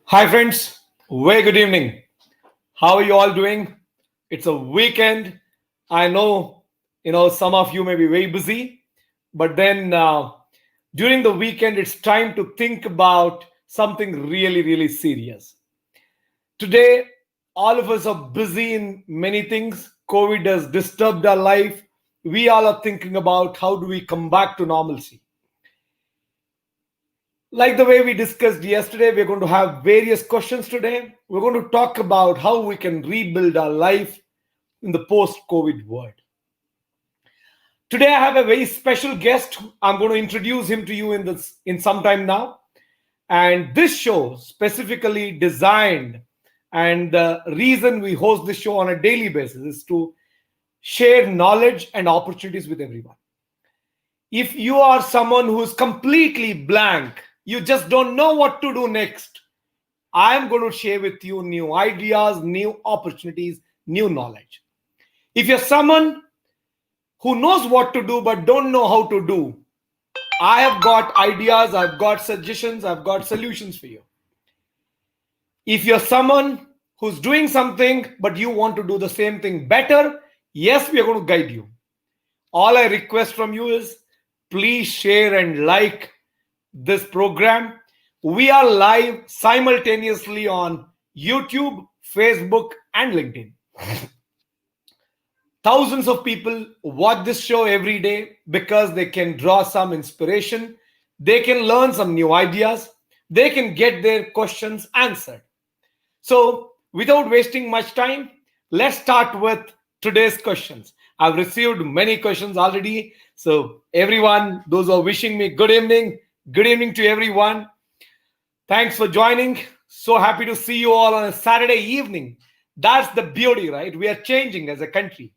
Hi, friends. Very good evening. How are you all doing? It's a weekend. I know, some of you may be very busy, but then during the weekend, it's time to think about something really, really serious. Today, all of us are busy in many things. COVID has disturbed our life. We all are thinking about how do we come back to normalcy. Like the way we discussed yesterday, we're going to have various questions today. We're going to talk about how we can rebuild our life in the post COVID world. Today, I have a very special guest. I'm going to introduce him to you in some time now. And this show, specifically designed, and the reason we host this show on a daily basis is to share knowledge and opportunities with everyone. If you are someone who's completely blank, you just don't know what to do next, I'm going to share with you new ideas, new opportunities, new knowledge. If you're someone who knows what to do but don't know how to do, I have got ideas, I've got suggestions, I've got solutions for you. If you're someone who's doing something but you want to do the same thing better, yes, we are going to guide you. All I request from you is please share and like this program. We are live simultaneously on YouTube, Facebook, and LinkedIn. Thousands of people watch this show every day because they can draw some inspiration, they can learn some new ideas, they can get their questions answered. So, without wasting much time, let's start with today's questions. I've received many questions already. So, everyone, those who are wishing me good evening to everyone. Thanks for joining. So happy to see you all on a Saturday evening. That's the beauty, right? We are changing as a country.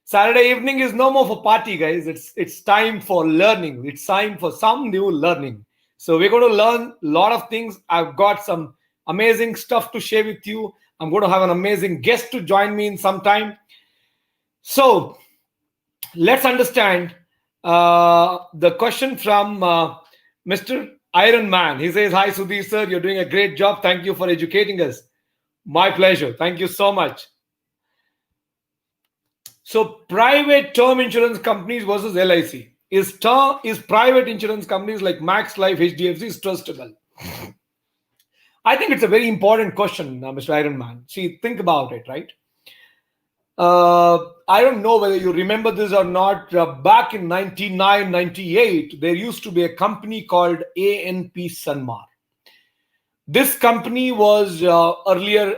Saturday evening is no more for party, guys. It's time for learning. It's time for some new learning. So we're going to learn a lot of things. I've got some amazing stuff to share with you. I'm going to have an amazing guest to join me in some time. So let's understand the question from Mr. Iron Man. He says, "Hi, Sudheer sir, you're doing a great job. Thank you for educating us." My pleasure. Thank you so much. So, private term insurance companies versus LIC. Is private insurance companies like Max Life, HDFC is trustable? I think it's a very important question, Mr. Iron Man. See, think about it, right? I don't know whether you remember this or not. Back in 99, 98, there used to be a company called ANP Sanmar. This company was earlier,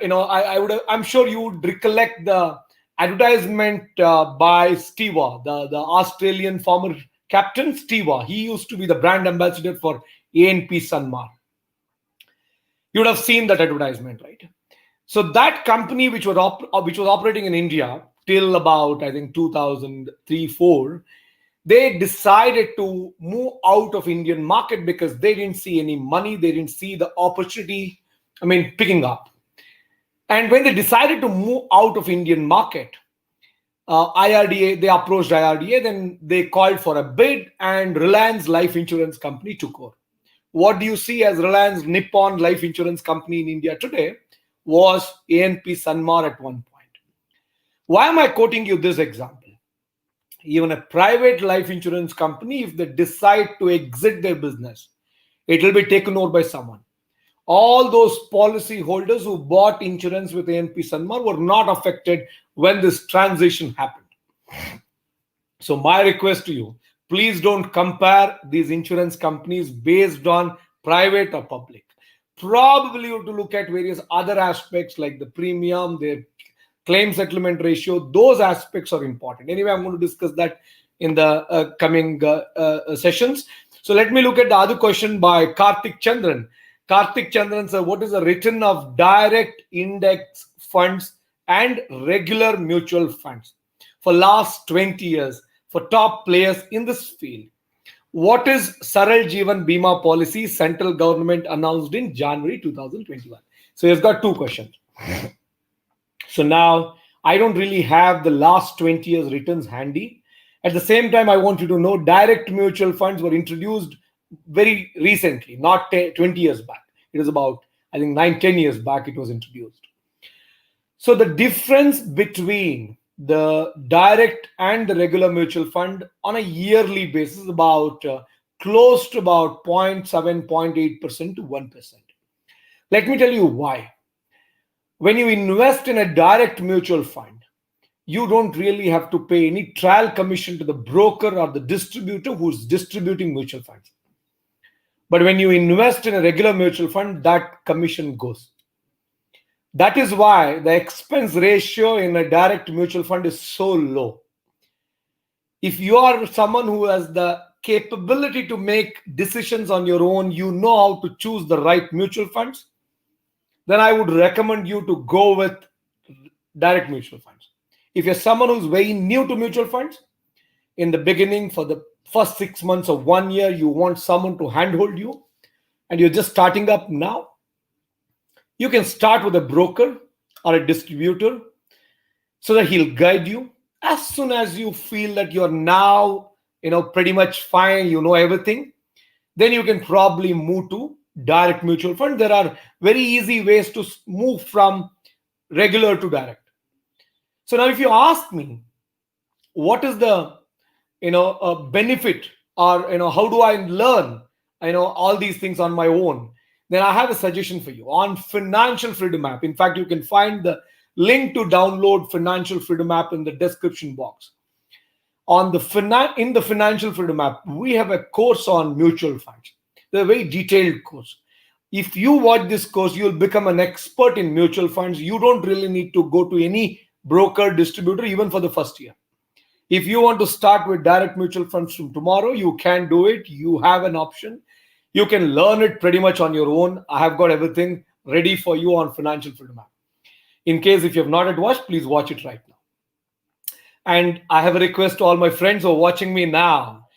I'm sure you would recollect the advertisement by Steva, the Australian former captain Steva. He used to be the brand ambassador for ANP Sanmar. You would have seen that advertisement, right? So that company, which was operating in India till about, I think, 2003-4, they decided to move out of Indian market because they didn't see any money, they didn't see the opportunity, picking up. And when they decided to move out of Indian market, IRDA, they approached IRDA, then they called for a bid, and Reliance Life Insurance Company took over. What do you see as Reliance Nippon Life Insurance Company in India today was ANP Sanmar at one point. Why am I quoting you this example? Even a private life insurance company, if they decide to exit their business, it will be taken over by someone. All those policy holders who bought insurance with ANP Sanmar were not affected when this transition happened. So my request to you, please don't compare these insurance companies based on private or public. Probably you have to look at various other aspects like the premium, their claim settlement ratio. Those aspects are important. Anyway, I'm going to discuss that in the coming sessions. So let me look at the other question by Karthik Chandran. Karthik Chandran said, what is the return of direct index funds and regular mutual funds for last 20 years for top players in this field? What is Saral Jeevan Bima policy central government announced in January 2021? So he's got two questions. So now I don't really have the last 20 years returns handy. At the same time, I want you to know direct mutual funds were introduced very recently, not 20 years back. It was about, I think 9-10 years back it was introduced. So the difference between the direct and the regular mutual fund on a yearly basis is about close to about 0.7, 0.8% to 1%. Let me tell you why. When you invest in a direct mutual fund, you don't really have to pay any trial commission to the broker or the distributor who's distributing mutual funds. But when you invest in a regular mutual fund, that commission goes. That is why the expense ratio in a direct mutual fund is so low. If you are someone who has the capability to make decisions on your own, you know how to choose the right mutual funds, then I would recommend you to go with direct mutual funds. If you're someone who's very new to mutual funds, in the beginning, for the first 6 months of 1 year, you want someone to handhold you, and you're just starting up now, you can start with a broker or a distributor so that he'll guide you. As soon as you feel that you're now, pretty much fine, you know everything, then you can probably move to direct mutual fund. There are very easy ways to move from regular to direct. So now if you ask me, what is the benefit, or how do I learn all these things on my own, then I have a suggestion for you on Financial Freedom app. In fact, you can find the link to download Financial Freedom app in the description box. In the Financial Freedom app, we have a course on mutual funds. They're a very detailed course. If you watch this course, you'll become an expert in mutual funds. You don't really need to go to any broker, distributor, even for the first year. If you want to start with direct mutual funds from tomorrow, you can do it. You have an option. You can learn it pretty much on your own. I have got everything ready for you on Financial Freedom app. In case if you have not yet watched, please watch it right now. And I have a request to all my friends who are watching me now.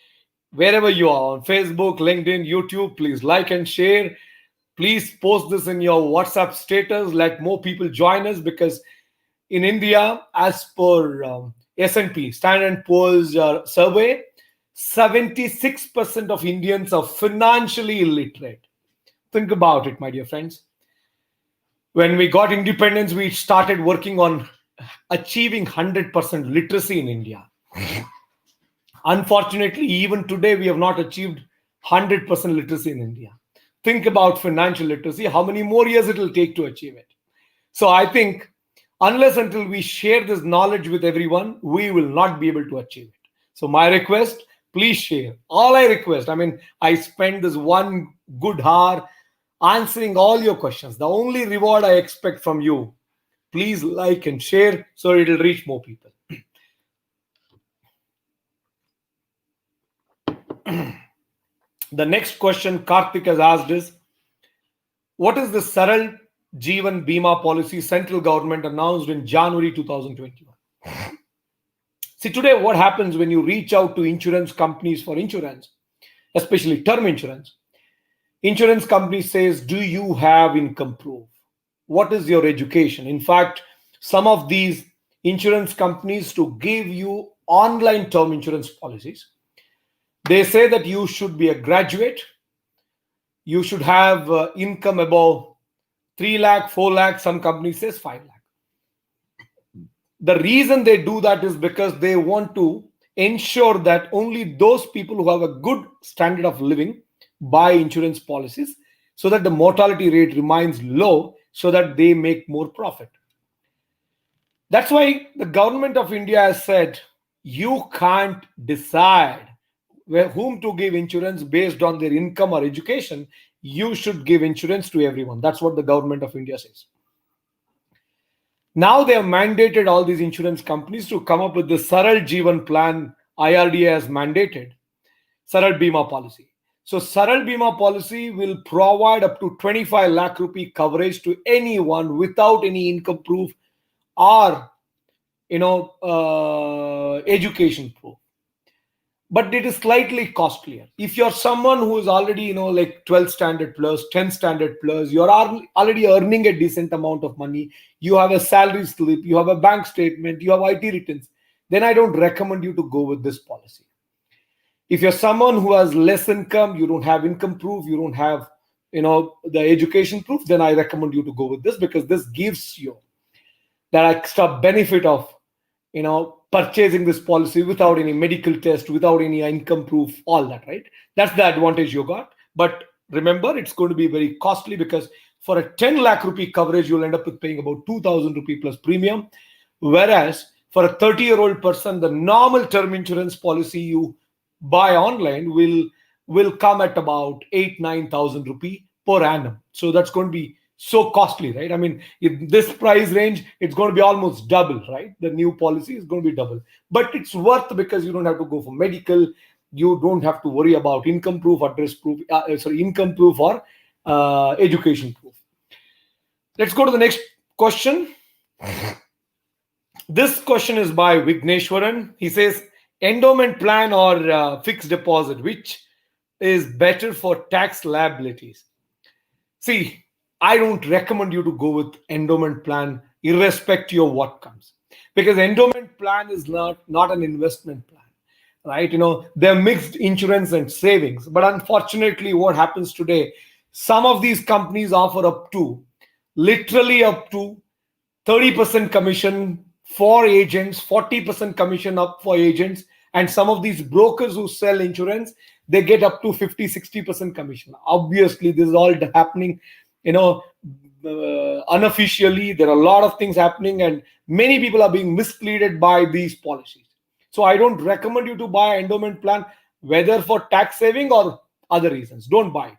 Wherever you are, on Facebook, LinkedIn, YouTube, please like and share. Please post this in your WhatsApp status. Let more people join us, because in India, as per S&P, Standard & Poor's survey, 76% of Indians are financially illiterate. Think about it, my dear friends. When we got independence, we started working on achieving 100% literacy in India. Unfortunately, even today, we have not achieved 100% literacy in India. Think about financial literacy, how many more years it will take to achieve it. So I think unless until we share this knowledge with everyone, we will not be able to achieve it. So my request, please share. All I request, I spend this 1 good hour answering all your questions. The only reward I expect from you, please like and share so it will reach more people. The next question Karthik has asked is, what is the Saral Jeevan Bima policy central government announced in January 2021? See, today what happens when you reach out to insurance companies for insurance, especially term insurance, insurance company says, do you have income proof? What is your education? In fact, some of these insurance companies, to give you online term insurance policies, they say that you should be a graduate, you should have income above 3 lakh, 4 lakh, some companies says 5 lakh. The reason they do that is because they want to ensure that only those people who have a good standard of living buy insurance policies, so that the mortality rate remains low, so that they make more profit. That's why the government of India has said, you can't decide whom to give insurance based on their income or education. You should give insurance to everyone. That's what the government of India says. Now they have mandated all these insurance companies to come up with the Saral Jeevan plan. IRDA has mandated Saral Bima policy. So Saral Bima policy will provide up to 25 lakh rupee coverage to anyone without any income proof or education proof. But it is slightly costlier. If you're someone who is already, like 12 standard plus, 10 standard plus, you're already earning a decent amount of money, you have a salary slip, you have a bank statement, you have IT returns, then I don't recommend you to go with this policy. If you're someone who has less income, you don't have income proof, you don't have, the education proof, then I recommend you to go with this, because this gives you that extra benefit of purchasing this policy without any medical test, without any income proof, all that, right? That's the advantage you got. But remember, it's going to be very costly, because for a 10 lakh rupee coverage, you'll end up with paying about 2,000 rupee plus premium. Whereas for a 30-year-old person, the normal term insurance policy you buy online will come at about 8,000-9,000 rupee per annum. So that's going to be so costly, right? I mean, in this price range, it's going to be almost double, right? The new policy is going to be double, but it's worth, because you don't have to go for medical, you don't have to worry about income proof, address proof, income proof, or education proof. Let's go to the next question. This question is by Vigneshwaran. He says, endowment plan or fixed deposit, which is better for tax liabilities? See, I don't recommend you to go with endowment plan irrespective of what comes, because endowment plan is not an investment plan, right? They're mixed insurance and savings. But unfortunately, what happens today, some of these companies offer literally up to 30% commission for agents, 40% commission up for agents, and some of these brokers who sell insurance, they get up to 50-60% commission. Obviously, this is all happening unofficially. There are a lot of things happening, and many people are being misleaded by these policies. So I don't recommend you to buy endowment plan, whether for tax saving or other reasons. Don't buy it.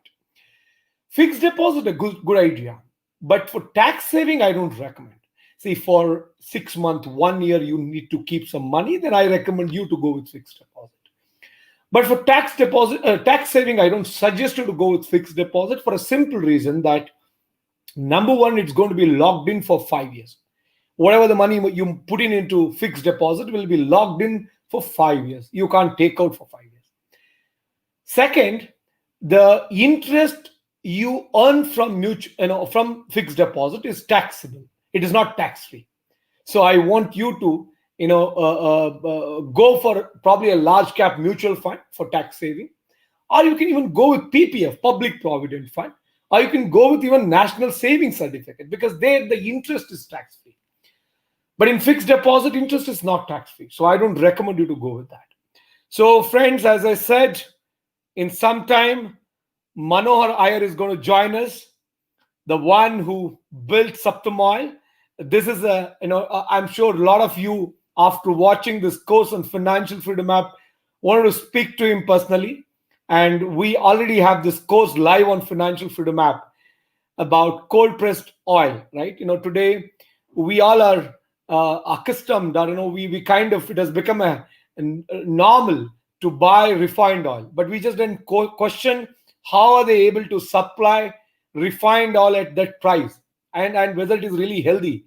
Fixed deposit, a good idea, but for tax saving, I don't recommend. See, for 6 months, 1 year, you need to keep some money, then I recommend you to go with fixed deposit. But for tax saving, I don't suggest you to go with fixed deposit, for a simple reason that, number one, it's going to be locked in for 5 years. Whatever the money you put into fixed deposit will be locked in for 5 years. You can't take out for 5 years. Second, the interest you earn from fixed deposit is taxable. It is not tax-free. So I want you to go for probably a large cap mutual fund for tax saving, or you can even go with PPF, public provident fund, or you can go with even national savings certificate, because there the interest is tax free. But in fixed deposit, interest is not tax free. So I don't recommend you to go with that. So friends, as I said, in some time, Manohar Iyer is going to join us, the one who built Saptam Oil. This is I'm sure a lot of you, after watching this course on Financial Freedom app, wanted to speak to him personally. And we already have this course live on Financial Freedom app about cold pressed oil, right? Today we all are accustomed, we kind of, it has become a normal to buy refined oil, but we just didn't question how are they able to supply refined oil at that price, and whether it is really healthy.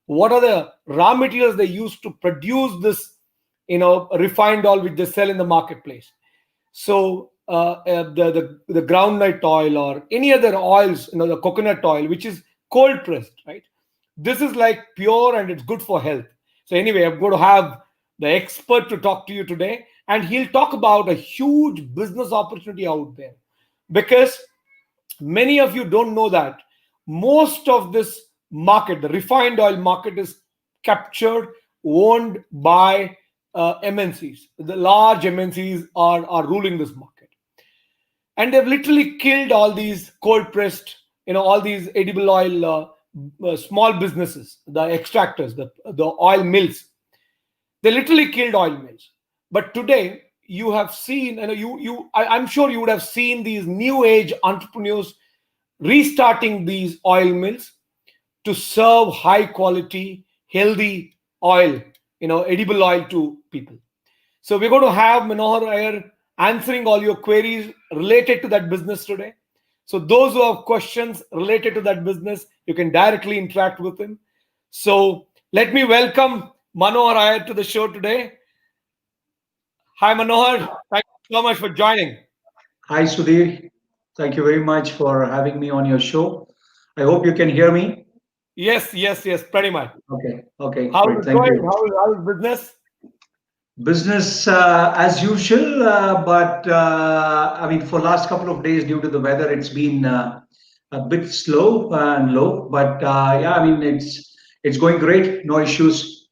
What are the raw materials they use to produce this, refined oil which they sell in the marketplace? So the groundnut oil or any other oils, the coconut oil, which is cold pressed, right? This is like pure and it's good for health. So anyway, I'm going to have the expert to talk to you today, and he'll talk about a huge business opportunity out there, because many of you don't know that most of this market, the refined oil market, is captured, owned by MNCs. The large MNCs are ruling this market, and they've literally killed all these cold pressed, all these edible oil small businesses, the extractors, the oil mills. They literally killed oil mills. But today you have seen, I'm sure you would have seen these new age entrepreneurs restarting these oil mills to serve high quality, healthy oil, edible oil to people. So we're going to have Manohar Iyer answering all your queries related to that business today. So those who have questions related to that business, you can directly interact with him. So let me welcome Manohar Iyer to the show today. Hi, Manohar. Thank you so much for joining. Hi, Sudheer. Thank you very much for having me on your show. I hope you can hear me. Yes, pretty much. Okay, How is great. it Thank going? you. How is business? Business as usual, but I mean, for last couple of days due to the weather, it's been a bit slow and low. But yeah, I mean, it's going great, no issues.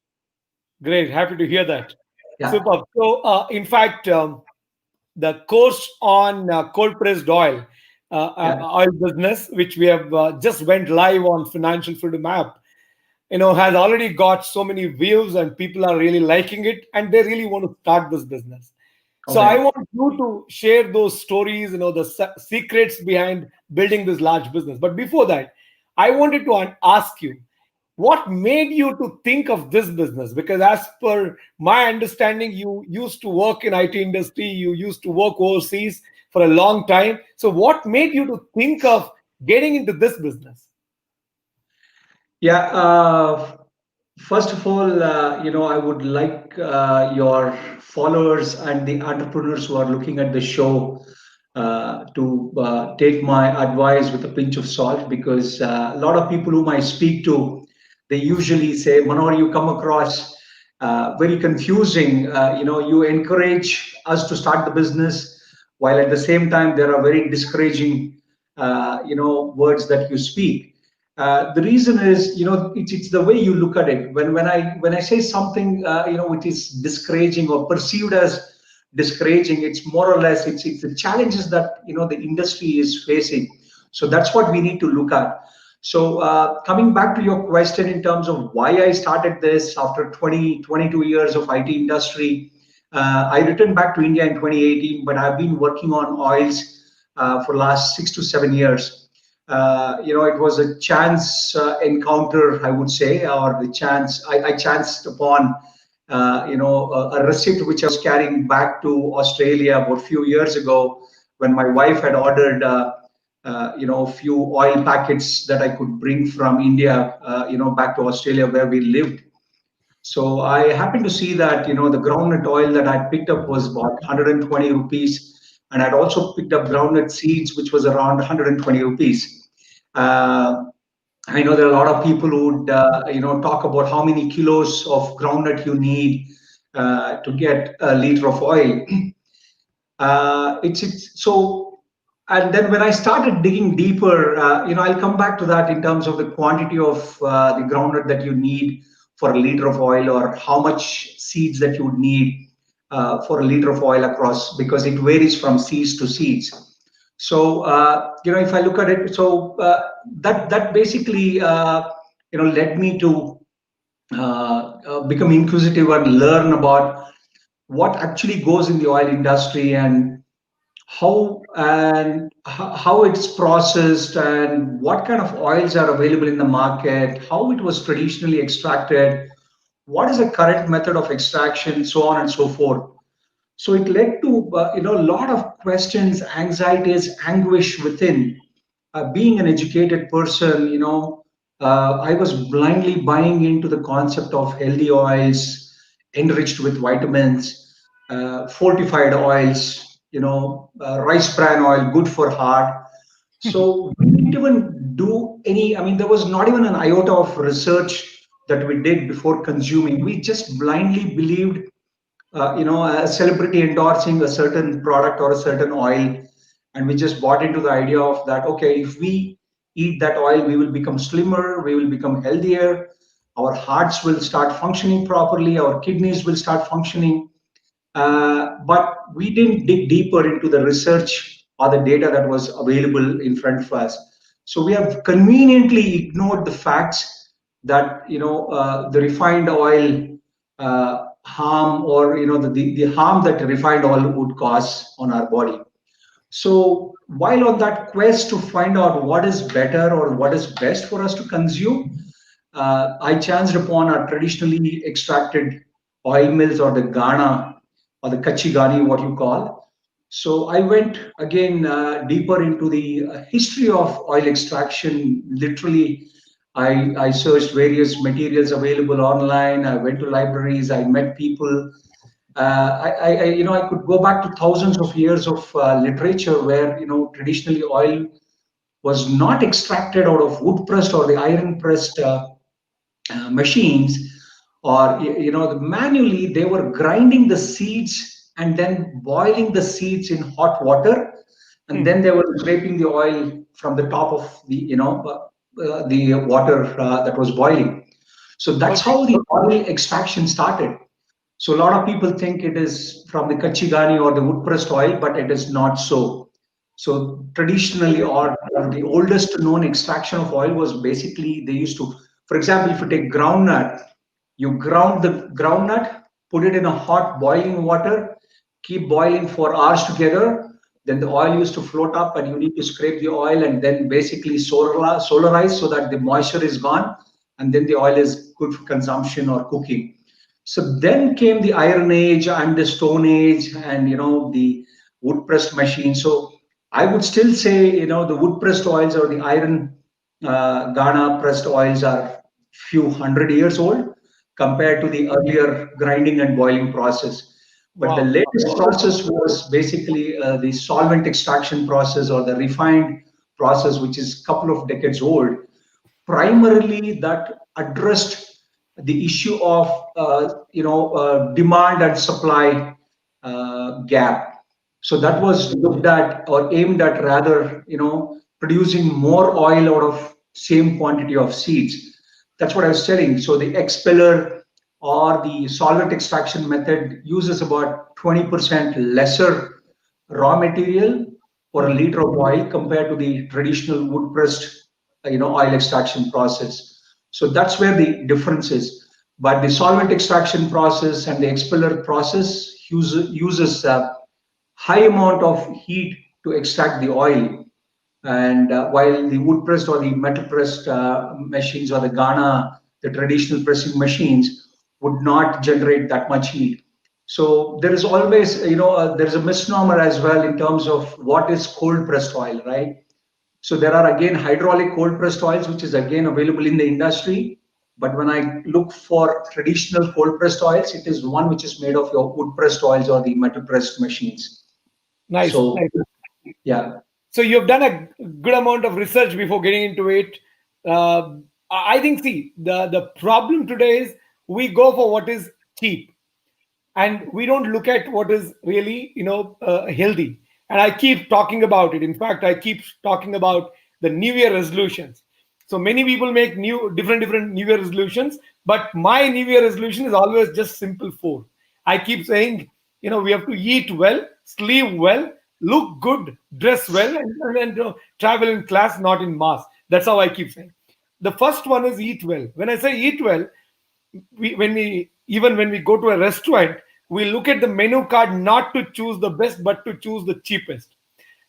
Great. Happy to hear that. Yeah, Super. So, in fact, the course on cold pressed yeah. oil business, which we have just went live on Financial Freedom app, has already got so many views and people are really liking it and they really want to start this business. So I Okay. want you to share those stories, the secrets behind building this large business. But before that, I wanted to ask you, what made you to think of this business? Because as per my understanding, you used to work in IT industry, you used to work overseas for a long time. So what made you to think of getting into this business? Yeah. First of all, I would like your followers and the entrepreneurs who are looking at the show to take my advice with a pinch of salt, because a lot of people whom I speak to, they usually say, Manor, you come across very confusing. You encourage us to start the business, while at the same time there are very discouraging, words that you speak. The reason is, it's the way you look at it. When I say something, which is discouraging or perceived as discouraging, it's more or less it's the challenges that the industry is facing. So that's what we need to look at. So coming back to your question in terms of why I started this after 22 years of IT industry, I returned back to India in 2018, but I've been working on oils for last 6 to 7 years. It was a chance encounter, I would say, or the chance I chanced upon, a receipt which I was carrying back to Australia about a few years ago, when my wife had ordered, a few oil packets that I could bring from India, back to Australia where we lived. So I happened to see that, the groundnut oil that I picked up was about 120 rupees. And I'd also picked up groundnut seeds, which was around 120 rupees. Uh, I know there are a lot of people who would, talk about how many kilos of groundnut you need to get a liter of oil. It's so, and then when I started digging deeper, I'll come back to that in terms of the quantity of the groundnut that you need for a liter of oil, or how much seeds that you would need for a liter of oil across, because it varies from seeds to seeds. So if I look at it, so that basically led me to become inquisitive and learn about what actually goes in the oil industry, and how it's processed, and what kind of oils are available in the market, how it was traditionally extracted, what is the current method of extraction, so on and so forth. So it led to a lot of questions, anxieties, anguish within. Being an educated person, I was blindly buying into the concept of healthy oils, enriched with vitamins, fortified oils, rice bran oil, good for heart. So we didn't even do any, I mean, there was not even an iota of research that we did before consuming. We just blindly believed, a celebrity endorsing a certain product or a certain oil, and we just bought into the idea of that. Okay, if we eat that oil, we will become slimmer, we will become healthier, our hearts will start functioning properly, our kidneys will start functioning. But we didn't dig deeper into the research or the data that was available in front of us. So we have conveniently ignored the facts that the refined oil harm, or the harm that refined oil would cause on our body. So while on that quest to find out what is better or what is best for us to consume, I chanced upon our traditionally extracted oil mills, or the Ghana, or the Kachigani, what you call. So I went again deeper into the history of oil extraction. Literally, I searched various materials available online. I went to libraries. I met people. I could go back to thousands of years of literature where traditionally oil was not extracted out of wood pressed or the iron pressed machines, or manually they were grinding the seeds and then boiling the seeds in hot water, and then they were scraping the oil from the top of the water that was boiling. So that's Okay. how the oil extraction started. So a lot of people think it is from the kachigani or the wood pressed oil, but it is not so. So traditionally, or the oldest known extraction of oil was basically they used to, for example, if you take groundnut, you ground the groundnut, put it in a hot boiling water, keep boiling for hours together. Then the oil used to float up, and you need to scrape the oil and then basically solarize so that the moisture is gone, and then the oil is good for consumption or cooking. So then came the Iron Age and the Stone Age, and the wood pressed machine. So I would still say the wood pressed oils or the iron Ghana pressed oils are few 100 years old compared to the earlier grinding and boiling process. But the Wow. latest process was basically the solvent extraction process or the refined process, which is a couple of decades old. Primarily, that addressed the issue of demand and supply gap. So that was looked at or aimed at rather producing more oil out of same quantity of seeds. That's what I was telling. So the expeller or the solvent extraction method uses about 20% lesser raw material for a liter of oil compared to the traditional wood pressed oil extraction process. So that's where the difference is. But the solvent extraction process and the expeller process uses a high amount of heat to extract the oil, and while the wood pressed or the metal pressed machines or the Ghana, the traditional pressing machines, would not generate that much heat. So there is always, there's a misnomer as well in terms of what is cold pressed oil, right? So there are again hydraulic cold pressed oils, which is again available in the industry. But when I look for traditional cold pressed oils, it is one which is made of your wood pressed oils or the metal pressed machines. Nice. So yeah. So you've done a good amount of research before getting into it. I think, see, the problem today is we go for what is cheap, and we don't look at what is really healthy. And I keep talking about it. In fact, I keep talking about the new year resolutions. So many people make different new year resolutions, but my new year resolution is always just simple four. I keep saying, we have to eat well, sleep well, look good, dress well, and travel in class, not in mass. That's how I keep saying. The first one is eat well. When I say eat well, when we go to a restaurant, we look at the menu card not to choose the best but to choose the cheapest,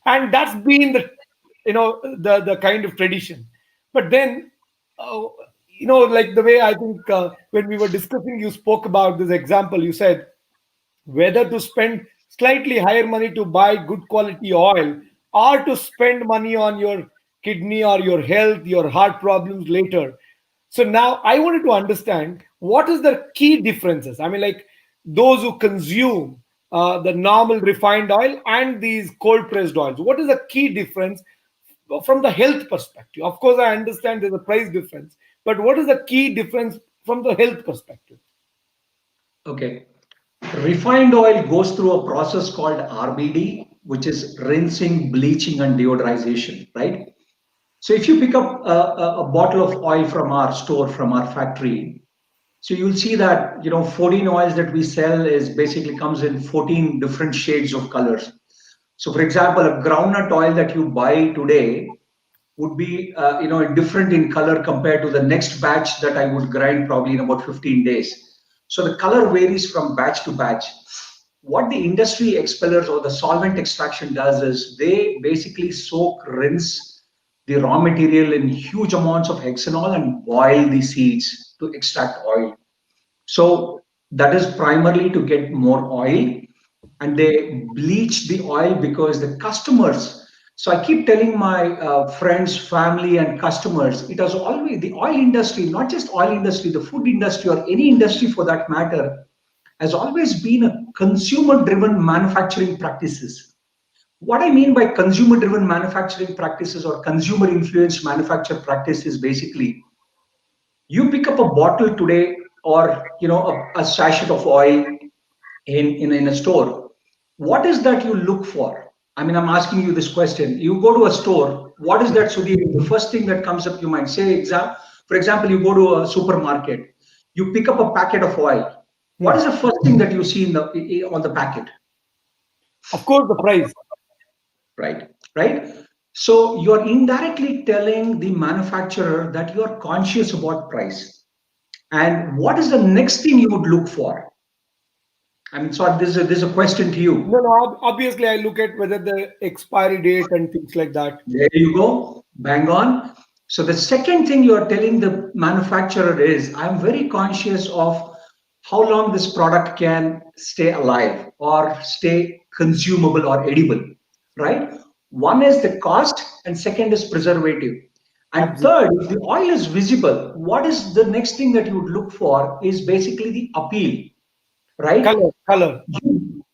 and that's been the kind of tradition. But then uh, like the way I think when we were discussing, you spoke about this example. You said whether to spend slightly higher money to buy good quality oil or to spend money on your kidney or your health, your heart problems later. So now I wanted to understand what is the key differences. I mean, like those who consume the normal refined oil and these cold pressed oils, what is the key difference from the health perspective? Of course, I understand there's a price difference, but what is the key difference from the health perspective? Okay. Refined oil goes through a process called RBD, which is rinsing, bleaching, and deodorization, right? So if you pick up a bottle of oil from our store, from our factory, so you'll see that 14 oils that we sell is basically comes in 14 different shades of colors. So for example, a groundnut oil that you buy today would be different in color compared to the next batch that I would grind probably in about 15 days. So the color varies from batch to batch. What the industry expellers or the solvent extraction does is they basically soak, rinse the raw material in huge amounts of hexanol and boil the seeds to extract oil. So that is primarily to get more oil, and they bleach the oil because the customers. So I keep telling my friends, family, and customers, it has always the oil industry, not just oil industry, the food industry or any industry for that matter, has always been a consumer-driven manufacturing practices. What I mean by consumer-driven manufacturing practices or consumer-influenced manufacture practices, basically, you pick up a bottle today or a sachet of oil in a store, what is that you look for? I mean, I'm asking you this question. You go to a store, what is that, Sudhir? The first thing that comes up to your mind. For example, you go to a supermarket, you pick up a packet of oil. What Hmm. is the first thing that you see on the packet? Of course, the price. Right, right. So you're indirectly telling the manufacturer that you're conscious about price. And what is the next thing you would look for? I mean, so this is a question to No, you. no, obviously, I look at whether the expiry date and things like that. There you go, bang on. So the second thing you are telling the manufacturer is, I'm very conscious of how long this product can stay alive or stay consumable or edible, right? One is the cost, and second is preservative. And Absolutely. third, if the oil is visible, what is the next thing that you would look for is basically the appeal, right? Color, color.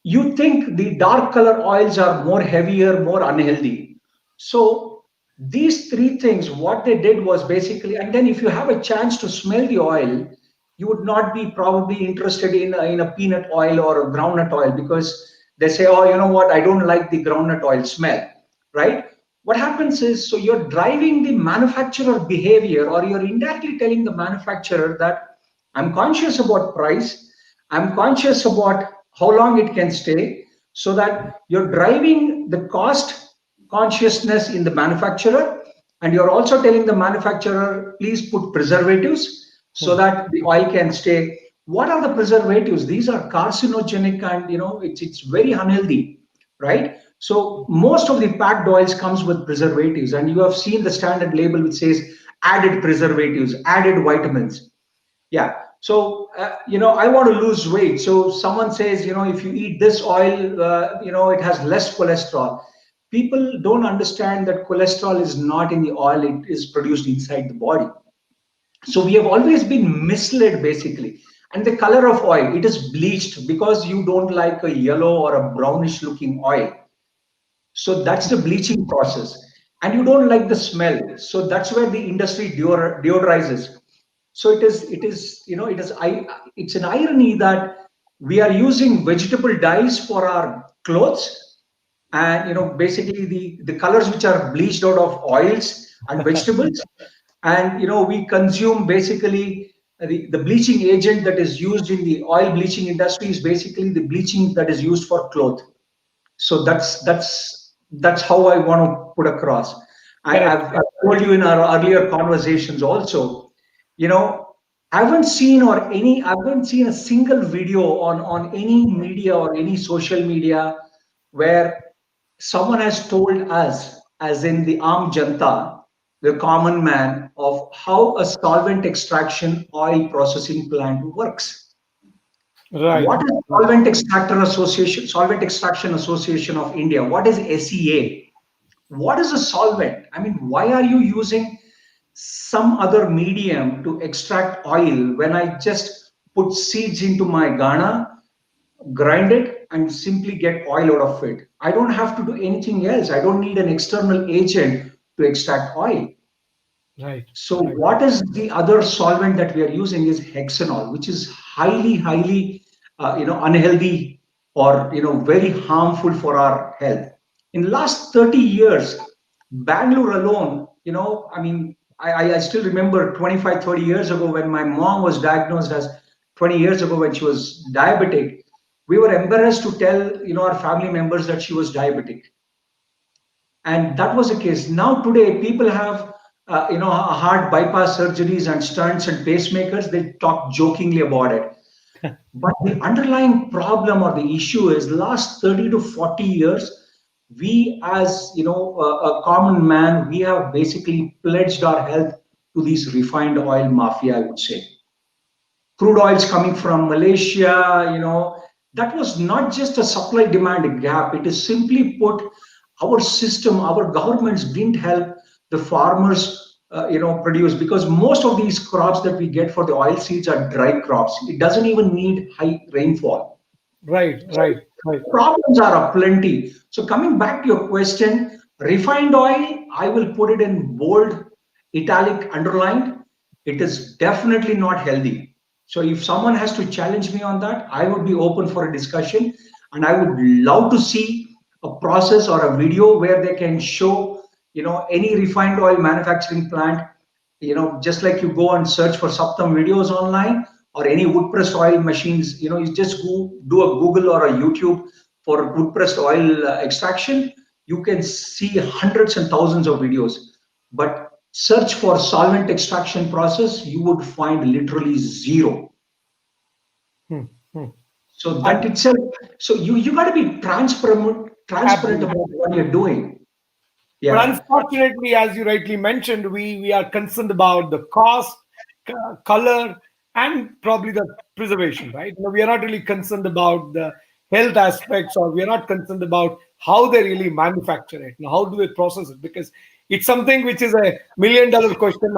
You think the dark color oils are more heavier, more unhealthy. So these three things, what they did was basically, and then if you have a chance to smell the oil, you would not be probably interested in a peanut oil or a groundnut oil, because they say, oh, you know what, I don't like the groundnut oil smell, right? What happens is, so you're driving the manufacturer behavior, or you're indirectly telling the manufacturer that I'm conscious about price, I'm conscious about how long it can stay, so that you're driving the cost consciousness in the manufacturer, and you're also telling the manufacturer, please put preservatives so Hmm. that the oil can stay. What are the preservatives? These are carcinogenic, and it's very unhealthy, right? So most of the packed oils comes with preservatives, and you have seen the standard label which says added preservatives, added vitamins. Yeah. So, I want to lose weight. So someone says, if you eat this oil, it has less cholesterol. People don't understand that cholesterol is not in the oil, it is produced inside the body. So we have always been misled basically. And the color of oil, it is bleached because you don't like a yellow or a brownish looking oil. So that's the bleaching process. And you don't like the smell. So that's where the industry deodorizes. So it's an irony that we are using vegetable dyes for our clothes, and basically the colors which are bleached out of oils and vegetables, and we consume basically the bleaching agent that is used in the oil bleaching industry is basically the bleaching that is used for cloth. So that's how I want to put across. Correct. I've told you in our earlier conversations also, you know, I haven't seen a single video on any media or any social media where someone has told us, as in the Aam Janta, the common man, of how a solvent extraction oil processing plant works. Right. What is Solvent Extraction Association of India? What is SEA? What is a solvent? I mean, why are you using some other medium to extract oil when I just put seeds into my Ghana, grind it, and simply get oil out of it? I don't have to do anything else. I don't need an external agent to extract oil. Right. So Right. what is the other solvent that we are using is hexanol, which is highly, unhealthy, or very harmful for our health. In the last 30 years, Bangalore alone, I mean, I still remember 25, 30 years ago when my mom was diagnosed as 20 years ago when she was diabetic. We were embarrassed to tell, our family members that she was diabetic, and that was the case. Now today people have heart bypass surgeries and stents and pacemakers. They talk jokingly about it, but the underlying problem or the issue is last 30 to 40 years, we as a common man, we have basically pledged our health to these refined oil mafia, I would say. Crude oils coming from Malaysia, that was not just a supply demand gap. It is simply put, our system, our governments didn't help the farmers, produce, because most of these crops that we get for the oil seeds are dry crops. It doesn't even need high rainfall. Right. Right. Right. Problems are aplenty. So coming back to your question, refined oil, I will put it in bold, italic, underlined. It is definitely not healthy. So if someone has to challenge me on that, I would be open for a discussion, and I would love to see a process or a video where they can show, any refined oil manufacturing plant, just like you go and search for Saptam videos online or any wood pressed oil machines, you just go do a Google or a YouTube for wood pressed oil extraction. You can see hundreds and thousands of videos, but search for solvent extraction process, you would find literally zero. Hmm, hmm. So that And itself, so you got to be transparent absolutely. about what you're doing. But Yeah. unfortunately, as you rightly mentioned, we are concerned about the cost, color, and probably the preservation, right? We are not really concerned about the health aspects, or we are not concerned about how they really manufacture it. How do they process it? Because it's something which is $1 million question.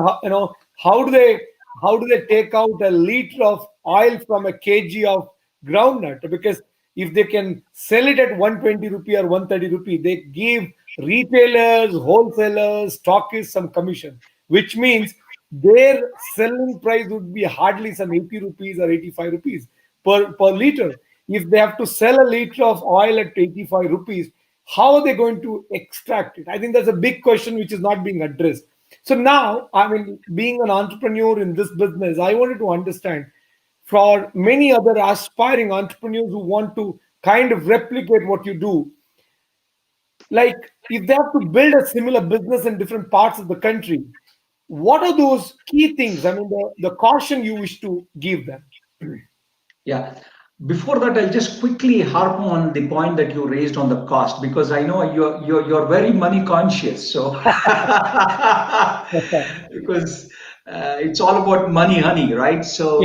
How do they take out a liter of oil from a kg of groundnut? Because if they can sell it at 120 rupee or 130 rupee, they give retailers, wholesalers, stockists some commission, which means their selling price would be hardly some 80 rupees or 85 rupees per liter. If they have to sell a liter of oil at 85 rupees, how are they going to extract it? I think that's a big question which is not being addressed. So now, I mean, being an entrepreneur in this business, I wanted to understand for many other aspiring entrepreneurs who want to kind of replicate what you do, like if they have to build a similar business in different parts of the country, what are those key things? I mean, the caution you wish to give them. Yeah. Before that, I'll just quickly harp on the point that you raised on the cost, because I know you're very money conscious. So because it's all about money, honey, right? So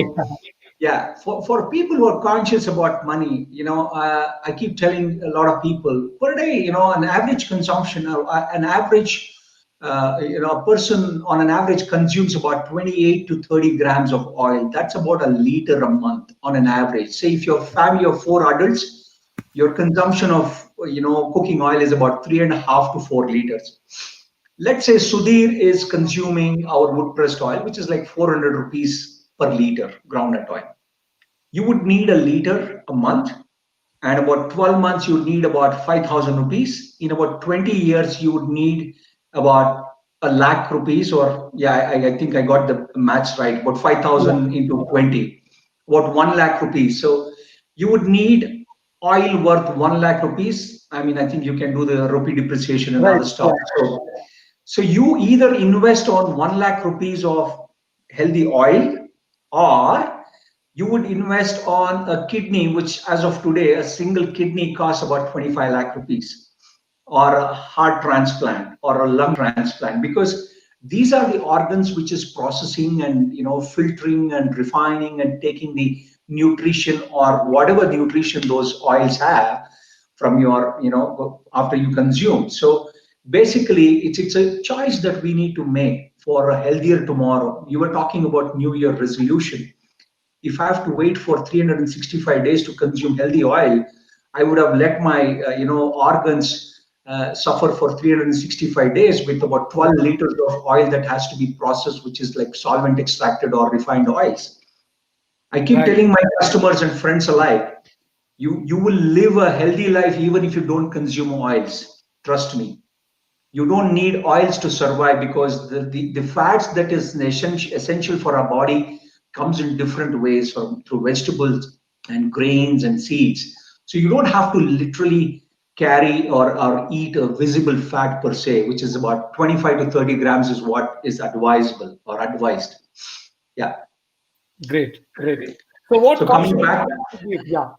yeah, for people who are conscious about money, I keep telling a lot of people per day, an average consumption, an average, a person on an average consumes about 28 to 30 grams of oil. That's about a liter a month on an average. Say if your family of 4 adults, your consumption of, cooking oil is about 3.5 to 4 liters. Let's say Sudhir is consuming our wood pressed oil, which is like 400 rupees per liter groundnut oil. You would need a liter a month, and about 12 months you would need about 5,000 rupees. In about 20 years you would need about a lakh rupees, or yeah, I think I got the maths right, about Yeah, 5,000 into 20, about 1 lakh rupees. So you would need oil worth 1 lakh rupees. I mean, I think you can do the rupee depreciation and right. other stuff. Yeah, So you either invest on 1 lakh rupees of healthy oil, or you would invest on a kidney, which as of today, a single kidney costs about 25 lakh rupees, or a heart transplant or a lung transplant, because these are the organs which is processing and filtering and refining and taking the nutrition or whatever nutrition those oils have from your after you consume. So basically it's a choice that we need to make for a healthier tomorrow. You were talking about new year resolution. If I have to wait for 365 days to consume healthy oil, I would have let my organs suffer for 365 days with about 12 yeah, liters of oil that has to be processed, which is like solvent extracted or refined oils. I keep right. telling my customers and friends alike, you will live a healthy life even if you don't consume oils. Trust me. You don't need oils to survive, because the fats that is essential for our body comes in different ways, from through vegetables and grains and seeds. So you don't have to literally carry or eat a visible fat per se, which is about 25 to 30 grams is what is advisable or advised. Yeah. Great, great. So what So coming caution would back, you like to give? Yeah.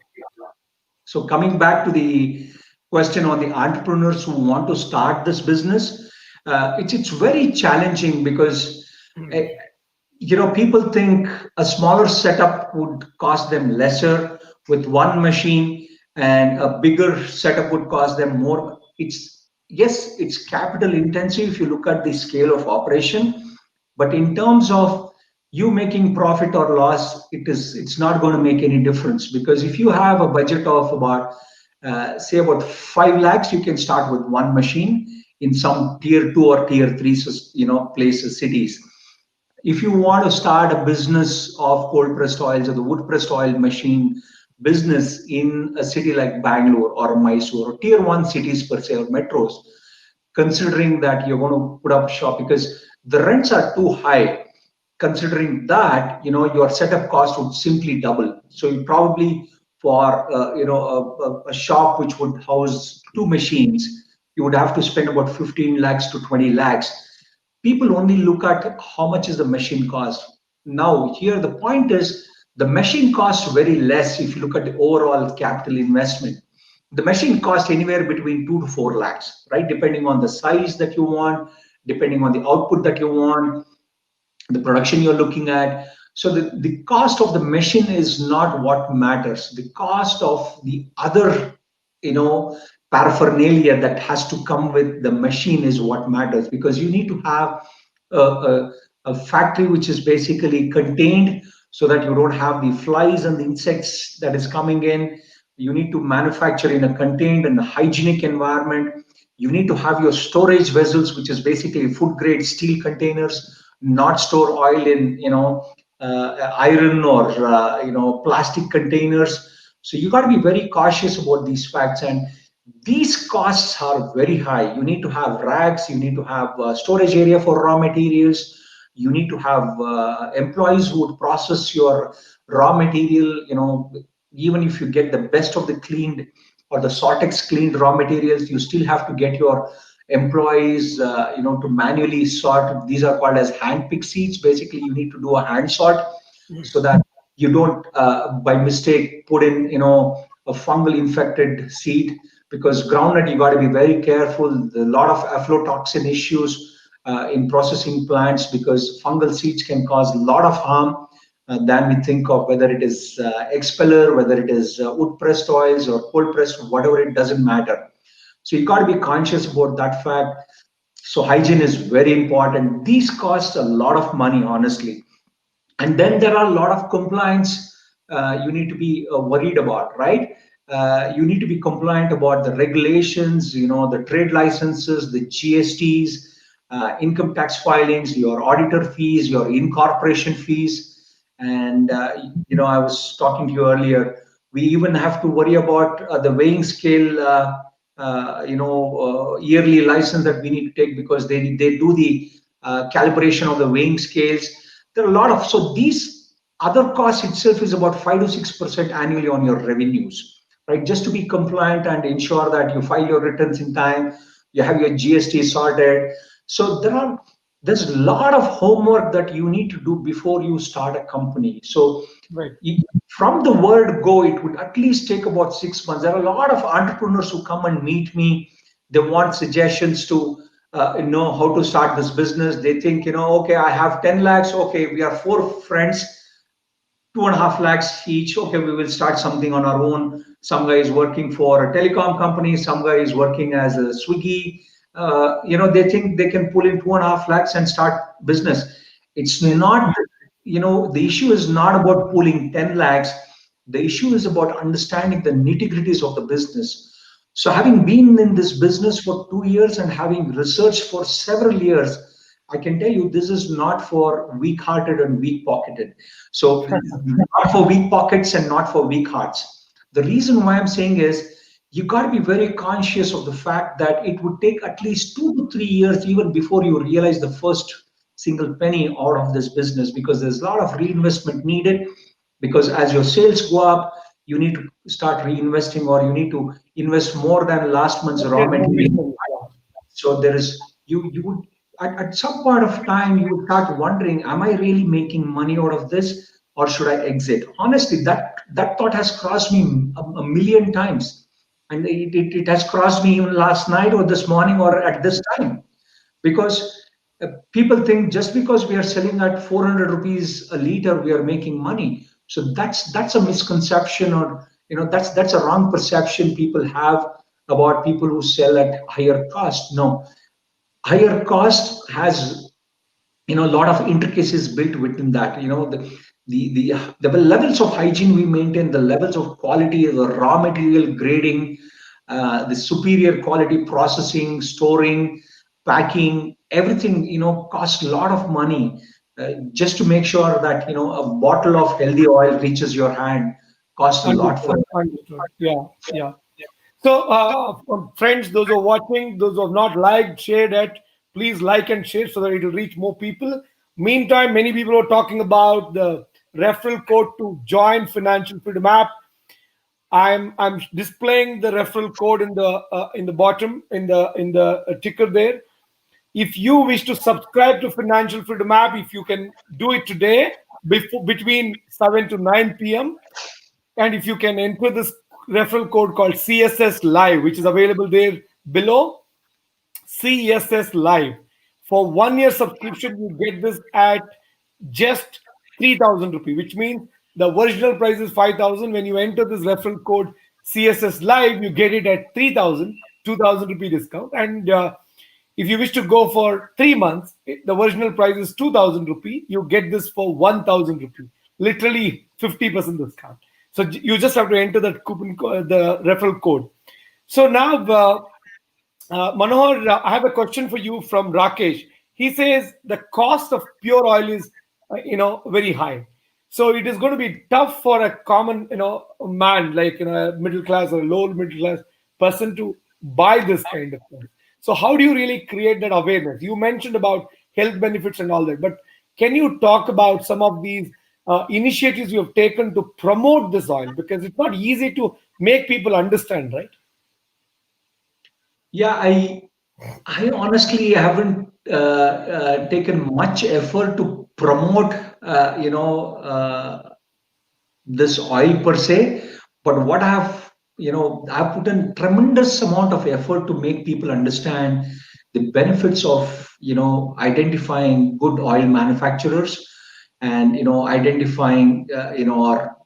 to the question on the entrepreneurs who want to start this business, it's very challenging, because uh, people think a smaller setup would cost them lesser with one machine, and a bigger setup would cost them more. It's Yes, it's capital intensive if you look at the scale of operation, but in terms of you making profit or loss, it's not going to make any difference, because if you have a budget of about say about 5 lakhs, you can start with one machine in some tier 2 or tier 3 places, cities. if you want to start a business of cold pressed oils or the wood pressed oil machine business in a city like Bangalore or Mysore or tier one cities per se or metros, considering that you're going to put up shop because the rents are too high, considering that your setup cost would simply double. So you probably for a shop which would house two machines, you would have to spend about 15 lakhs to 20 lakhs. People only look at how much is the machine cost. Now here the point is the machine costs very less if you look at the overall capital investment. The machine costs anywhere between 2 to 4 lakhs, right? Depending on the size that you want, depending on the output that you want, the production you're looking at. So the cost of the machine is not what matters. The cost of the other, paraphernalia that has to come with the machine is what matters, because you need to have a factory which is basically contained so that you don't have the flies and the insects that is coming in. You need to manufacture in a contained and hygienic environment. You need to have your storage vessels, which is basically food grade steel containers, not store oil in iron or plastic containers. So you got to be very cautious about these facts, and these costs are very high. You need to have racks, you need to have storage area for raw materials, you need to have employees who would process your raw material. Even if you get the best of the cleaned or the Sortex cleaned raw materials, you still have to get your employees to manually sort. These are called as hand pick seeds. Basically you need to do a hand sort so that you don't by mistake put in a fungal infected seed, because groundnut you got to be very careful. A lot of aflatoxin issues in processing plants, because fungal seeds can cause a lot of harm than we think of, whether it is expeller, whether it is wood pressed oils or cold pressed, whatever, it doesn't matter. So you got to be conscious about that fact. So hygiene is very important. These cost a lot of money, honestly. And then there are a lot of compliance you need to be worried about, right? You need to be compliant about the regulations, the trade licenses, the GSTs, income tax filings, your auditor fees, your incorporation fees. And I was talking to you earlier, we even have to worry about the weighing scale yearly license that we need to take, because they do the calibration of the weighing scales. There are a lot of, so these other costs itself is about 5 to 6% annually on your revenues, right? Just to be compliant and ensure that you file your returns in time, you have your GST sorted. So there's a lot of homework that you need to do before you start a company. So Right. from the word go, it would at least take about 6 months. There are a lot of entrepreneurs who come and meet me. They want suggestions to know how to start this business. They think, okay, I have 10 lakhs. Okay, we are four friends, 2.5 lakhs each. Okay, we will start something on our own. Some guy is working for a telecom company. Some guy is working as a Swiggy. They think they can pull in 2.5 lakhs and start business. It's Right. not, the issue is not about pulling 10 lakhs. The issue is about understanding the nitty gritties of the business. So having been in this business for 2 years and having researched for several years, I can tell you this is not for weak hearted and weak pocketed. So not for weak pockets and not for weak hearts. The reason why I'm saying is you got to be very conscious of the fact that it would take at least 2 to 3 years even before you realize the first single penny out of this business, because there's a lot of reinvestment needed. Because as your sales go up, you need to start reinvesting, or you need to invest more than last month's raw Okay, no material. mission. Yeah. So there is, you would at some point of time you would start wondering, am I really making money out of this, or should I exit? Honestly, that thought has crossed me a million times, and it has crossed me even last night or this morning or at this time, because people think just because we are selling at 400 rupees a liter we are making money. So that's a misconception, or that's a wrong perception people have about people who sell at higher cost. No, higher cost has a lot of intricacies built within that. The levels of hygiene we maintain, the levels of quality, the raw material grading, the superior quality processing, storing, packing, everything costs a lot of money. just to make sure that a bottle of healthy oil reaches your hand costs a lot for. Understood. Understood. Yeah. Yeah. So, friends, those who are watching, those who have not liked, shared it, please like and share so that it will reach more people. Meantime, many people are talking about the referral code to join Financial Freedom app. I'm displaying the referral code in the bottom in the ticker there. If you wish to subscribe to Financial Freedom app, if you can do it today before between 7 to 9 p.m. And if you can enter this referral code called CSS Live, which is available there below, CSS Live. For 1 year subscription, you get this at just 3,000 rupees, which means the original price is 5,000. When you enter this referral code CSS Live, you get it at 3,000, 2,000 rupee discount. And if you wish to go for 3 months, the original price is 2,000 rupee. You get this for 1,000 rupee, literally 50% discount. So you just have to enter that the referral code. So now, Manohar, I have a question for you from Rakesh. He says the cost of pure oil is, very high. So it is going to be tough for a common, man like a middle class or a low middle class person to buy this kind of thing. So how do you really create that awareness? You mentioned about health benefits and all that, but can you talk about some of these initiatives you have taken to promote this oil? Because it's not easy to make people understand, right? Yeah, I honestly haven't taken much effort to promote, this oil per se, but what I have, I've put in tremendous amount of effort to make people understand the benefits of, identifying good oil manufacturers and, identifying, or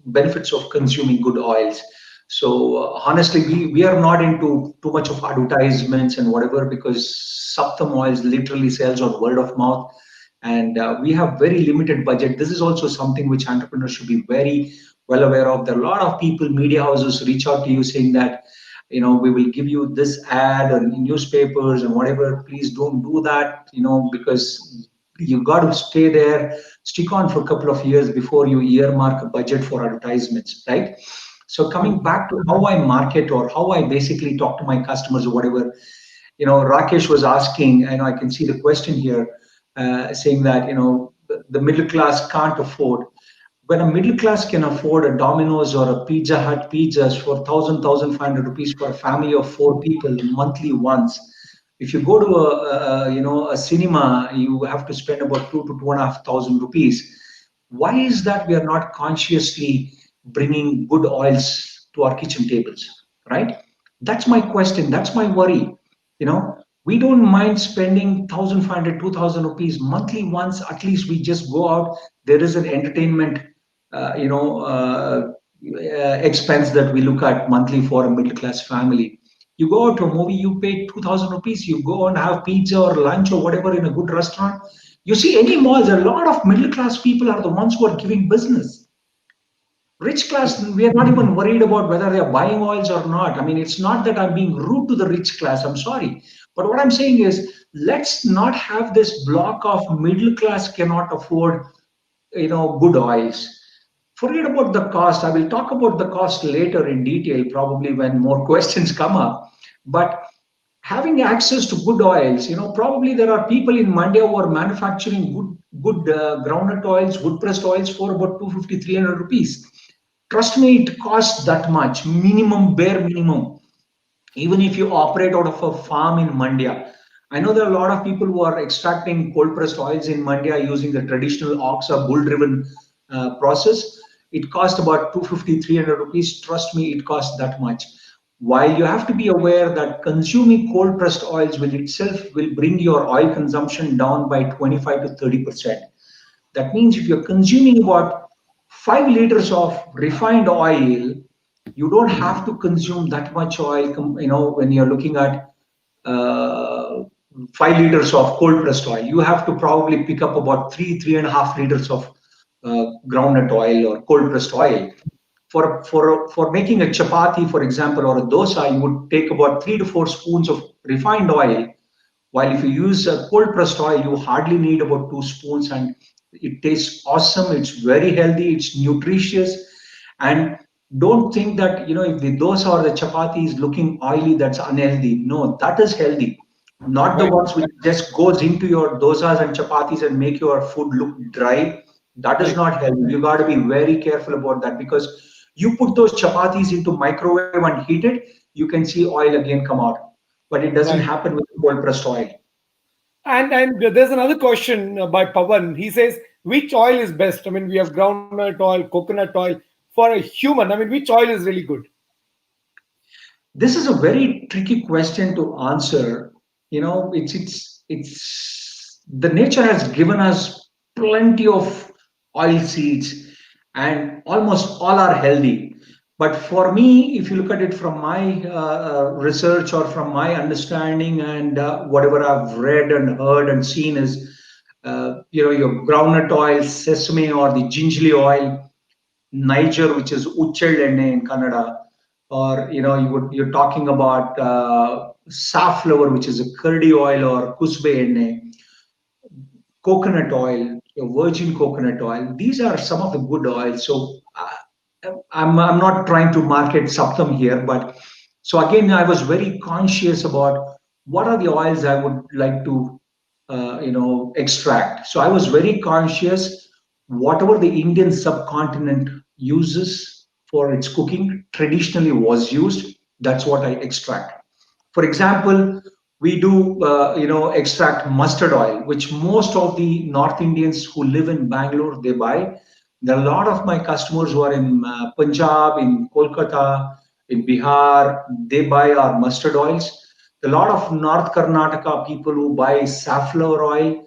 benefits of consuming good oils. So honestly, we are not into too much of advertisements and whatever because Saptam Oils literally sells on word of mouth, and we have very limited budget. This is also something which entrepreneurs should be very well aware of. There are a lot of people, media houses reach out to you saying that we will give you this ad in newspapers and whatever. Please don't do that, because you got to stay there, stick on for a couple of years before you earmark a budget for advertisements, right? So coming back to how I market or how I basically talk to my customers or whatever, Rakesh was asking, and I can see the question here, saying that the middle class can't afford. When a middle class can afford a Domino's or a Pizza Hut pizzas for 1,500 rupees for a family of 4 people monthly once, if you go to a cinema, you have to spend about 2 to 2,500 rupees. Why is that we are not consciously bringing good oils to our kitchen tables, right? That's my question. That's my worry. We don't mind spending 1,500, 2,000 rupees monthly once. At least we just go out. There is an entertainment, expense that we look at monthly for a middle class family. You go out to a movie, you pay 2,000 rupees, you go and have pizza or lunch or whatever in a good restaurant. You see any malls, a lot of middle class people are the ones who are giving business. Rich class, we are not even worried about whether they are buying oils or not. I mean, it's not that I'm being rude to the rich class, I'm sorry. But what I'm saying is, let's not have this block of middle class cannot afford, good oils. Forget about the cost. I will talk about the cost later in detail, probably when more questions come up. But having access to good oils, probably there are people in Mandya who are manufacturing good groundnut oils, wood pressed oils for about 250, 300 rupees. Trust me, it costs that much, minimum, bare minimum, even if you operate out of a farm in Mandya. I know there are a lot of people who are extracting cold pressed oils in Mandya using the traditional ox or bull driven process. It costs about 250, 300 rupees. Trust me, it costs that much. While you have to be aware that consuming cold pressed oils will itself will bring your oil consumption down by 25 to 30%. That means if you're consuming about 5 liters of refined oil, you don't have to consume that much oil, when you're looking at uh, 5 liters of cold pressed oil. You have to probably pick up about 3.5 liters of groundnut oil or cold pressed oil. For making a chapati, for example, or a dosa, you would take about 3 to 4 spoons of refined oil While if you use a cold pressed oil, you hardly need about 2 spoons, and it tastes awesome. It's very healthy. It's nutritious. And don't think that, if the dosa or the chapati is looking oily, that's unhealthy. No, that is healthy. Not the Right. ones which just goes into your dosas and chapatis and make your food look dry. That is Right. not healthy. You got to be very careful about that, because you put those chapatis into microwave and heat it, you can see oil again come out. But it doesn't Right. happen with cold pressed oil. And there's another question by Pawan. He says, which oil is best? I mean, we have groundnut oil, coconut oil. For a human, I mean, which oil is really good? This is a very tricky question to answer. It's the nature has given us plenty of oil seeds, and almost all are healthy. But for me, if you look at it from my research or from my understanding, and whatever I've read and heard and seen, is your groundnut oil, sesame, or the gingerly oil, Niger, which is uchel enne in Kannada, or you're talking about safflower, which is a curdy oil, or kusbe enne, coconut oil, virgin coconut oil. These are some of the good oils. So I'm not trying to market Saptam here, but so again, I was very conscious about what are the oils I would like to extract. So I was very conscious, whatever the Indian subcontinent uses for its cooking traditionally was used. That's what I extract. For example, we do extract mustard oil, which most of the North Indians who live in Bangalore, they buy. There are a lot of my customers who are in Punjab, in Kolkata, in Bihar. They buy our mustard oils. A lot of North Karnataka people who buy safflower oil,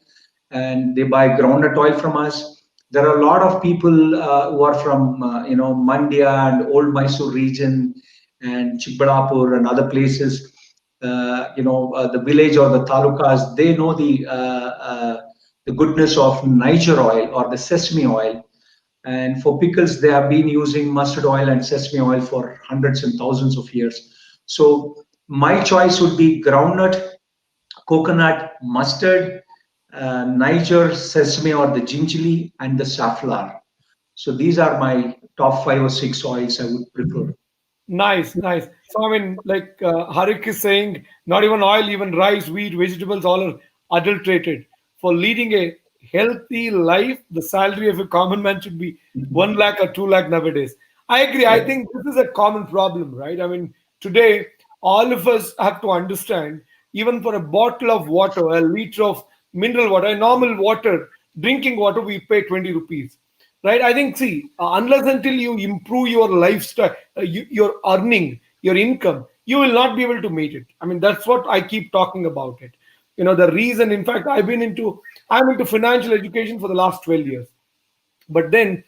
and they buy groundnut oil from us. There are a lot of people who are from Mandya and Old Mysore region and Chikballapur and other places. The village or the talukas, they know the goodness of Niger oil or the sesame oil. And for pickles, they have been using mustard oil and sesame oil for hundreds and thousands of years. So my choice would be groundnut, coconut, mustard, Niger, sesame or the gingerly, and the safflower. So these are my top 5 or 6 oils I would prefer. Nice, nice. So, I mean, like Harik is saying, not even oil, even rice, wheat, vegetables, all are adulterated. For leading a healthy life, the salary of a common man should be 1 lakh or 2 lakh nowadays. I agree. I Yeah. think this is a common problem, right? I mean, today, all of us have to understand, even for a bottle of water, a liter of mineral water, a normal water, drinking water, we pay 20 rupees, right? I think, see, unless until you improve your lifestyle, your earning, your income, you will not be able to meet it. I mean, that's what I keep talking about it. The reason, in fact, I'm into financial education for the last 12 years. But then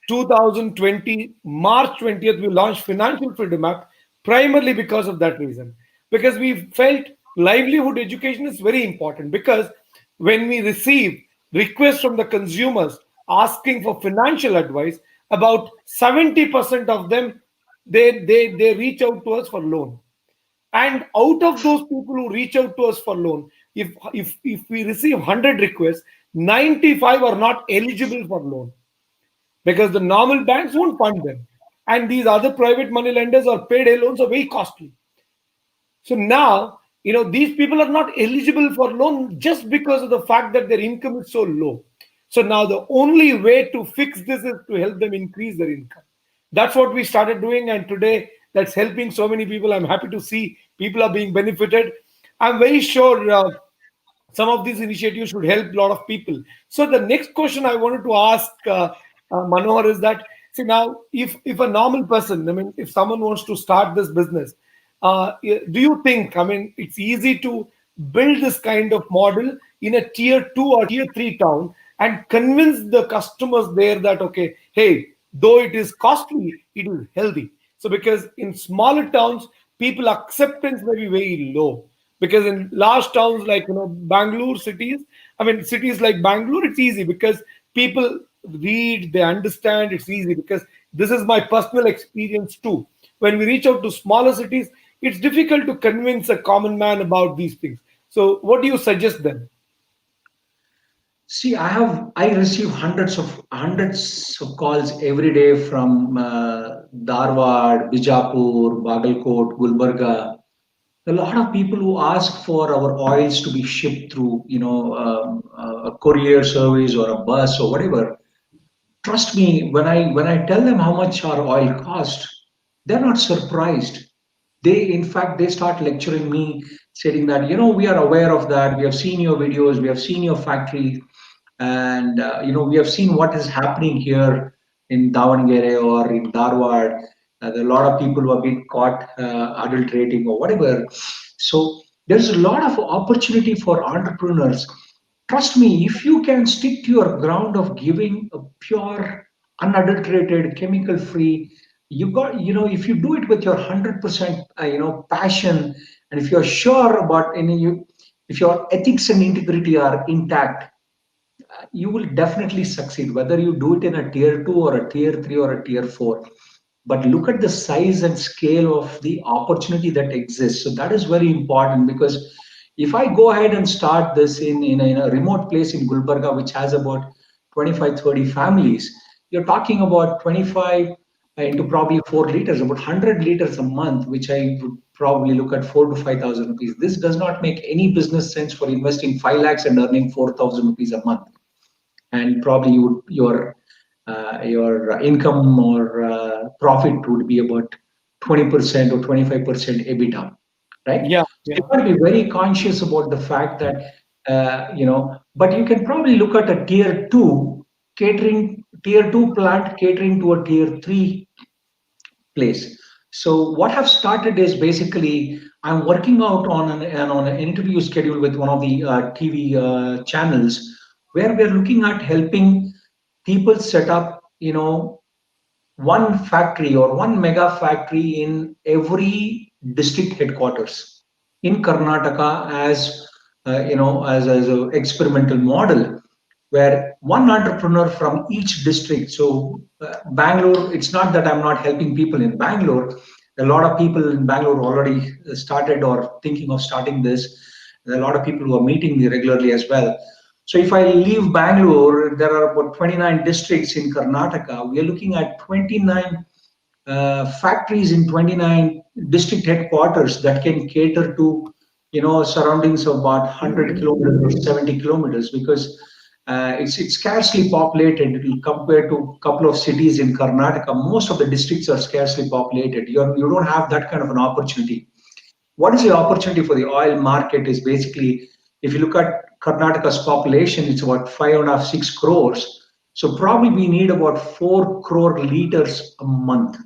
2020, March 20th, we launched Financial Freedom app primarily because of that reason. Because we felt livelihood education is very important. Because when we receive requests from the consumers asking for financial advice, about 70% of them, they reach out to us for loan. And out of those people who reach out to us for loan, if we receive 100 requests, 95 are not eligible for loan because the normal banks won't fund them. And these other private money lenders or payday loans are very costly. So now, these people are not eligible for loan just because of the fact that their income is so low. So now the only way to fix this is to help them increase their income. That's what we started doing. And today that's helping so many people. I'm happy to see people are being benefited. I'm very sure some of these initiatives should help a lot of people. So the next question I wanted to ask Manohar is that, see, now if a normal person, I mean, if someone wants to start this business, do you think, I mean, it's easy to build this kind of model in a tier 2 or tier 3 town and convince the customers there that, okay, hey, though it is costly, it is healthy. So because in smaller towns, people acceptance may be very low, because in large towns like Bangalore cities, I mean cities like Bangalore, it's easy because people read, they understand, it's easy. Because this is my personal experience too. When we reach out to smaller cities, it's difficult to convince a common man about these things. So what do you suggest them? See, I receive hundreds of calls every day from Dharwad, Bijapur, Bagalkot, Gulbarga. A lot of people who ask for our oils to be shipped through, a courier service or a bus or whatever. Trust me, when I tell them how much our oil cost, they're not surprised. They start lecturing me, saying that we are aware of that. We have seen your videos, we have seen your factory, and we have seen what is happening here in Davangere or in Dharwad. There are a lot of people who have been caught adulterating or whatever. So there's a lot of opportunity for entrepreneurs. Trust me, if you can stick to your ground of giving a pure, unadulterated, chemical-free, if you do it with your 100% passion, and if you're sure about if your ethics and integrity are intact, you will definitely succeed, whether you do it in a tier 2 or a tier 3 or a tier 4. But look at the size and scale of the opportunity that exists. So that is very important, because if I go ahead and start this in a remote place in Gulbarga, which has about 25, 30 families, you're talking about 25 into probably 4 liters, about 100 liters a month, which I would probably look at 4 to 5,000 rupees. This does not make any business sense for investing 5 lakhs and earning 4,000 rupees a month. And probably your income or profit would be about 20% or 25% EBITDA, right? Yeah, So yeah. you got to be very conscious about the fact that but you can probably look at a tier two plant catering to a tier three place. So what I've started is basically I'm working out on an interview schedule with one of the TV channels, where we're looking at helping people set up, one factory or one mega factory in every district headquarters in Karnataka, as an experimental model, where one entrepreneur from each district. So Bangalore, it's not that I'm not helping people in Bangalore. A lot of people in Bangalore already started or thinking of starting this. There are a lot of people who are meeting me regularly as well. So if I leave Bangalore, there are about 29 districts in Karnataka. We are looking at 29 factories in 29 district headquarters that can cater to surroundings of about 100 kilometers or 70 kilometers, because it's scarcely populated compared to a couple of cities in Karnataka. Most of the districts are scarcely populated. You don't have that kind of an opportunity. What is the opportunity for the oil market is basically, if you look at Karnataka's population, it's about 5.5, 6 crores. So probably we need about 4 crore liters a month.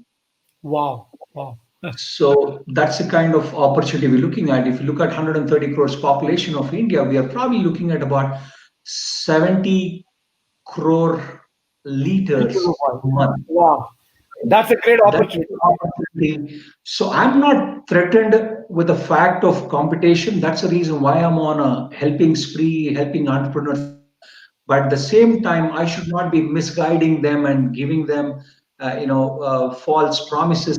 Wow, wow. So that's the kind of opportunity we're looking at. If you look at 130 crores population of India, we are probably looking at about 70 crore liters a month. Wow, that's a great That's opportunity. the opportunity. So I'm not threatened with the fact of competition. That's the reason why I'm on a helping spree, helping entrepreneurs. But at the same time, I should not be misguiding them and giving them false promises,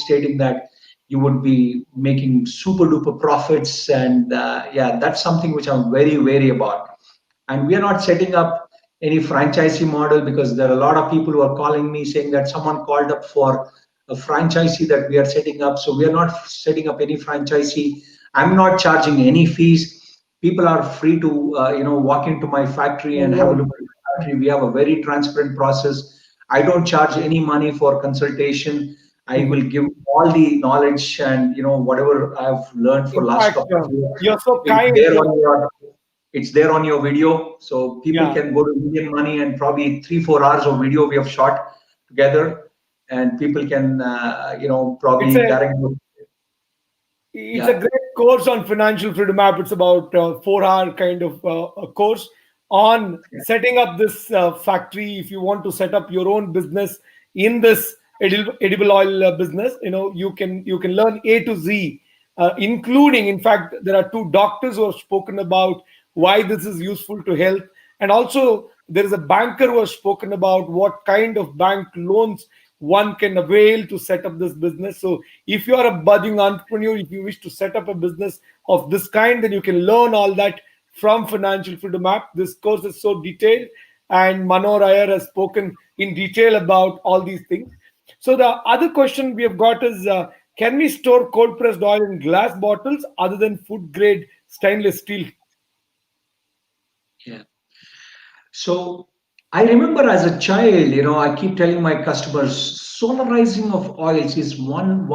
stating that you would be making super duper profits. And yeah, that's something which I'm very wary about. And we are not setting up any franchisee model, because there are a lot of people who are calling me saying that someone called up for a franchisee that we are setting up. So we are not setting up any franchisee. I'm not charging any fees. People are free to walk into my factory and have a look at the factory. We have a very transparent process. I don't charge any money for consultation. I will give all the knowledge and whatever I've learned for In last fact, couple of years. you're so It's kind. there on your video, so people Yeah, can go to Indian Money, and probably 3 4 hours of video we have shot together, and people can it's probably a direct. it's a Yeah. great course on financial freedom app. It's about 4 hour kind of a course on setting up this factory. If you want to set up your own business in this edible oil business, you can learn A to Z, including, in fact, there are two doctors who have spoken about why this is useful to health, and also there is a banker who has spoken about what kind of bank loans one can avail to set up this business. So if you are a budding entrepreneur, if you wish to set up a business of this kind, then you can learn all that from Financial Freedom app. This course is so detailed, and Manor Iyer has spoken in detail about all these things. So the other question we have got is, can we store cold pressed oil in glass bottles other than food grade stainless steel? Yeah. So I remember as a child, I keep telling my customers, solarizing of oils is one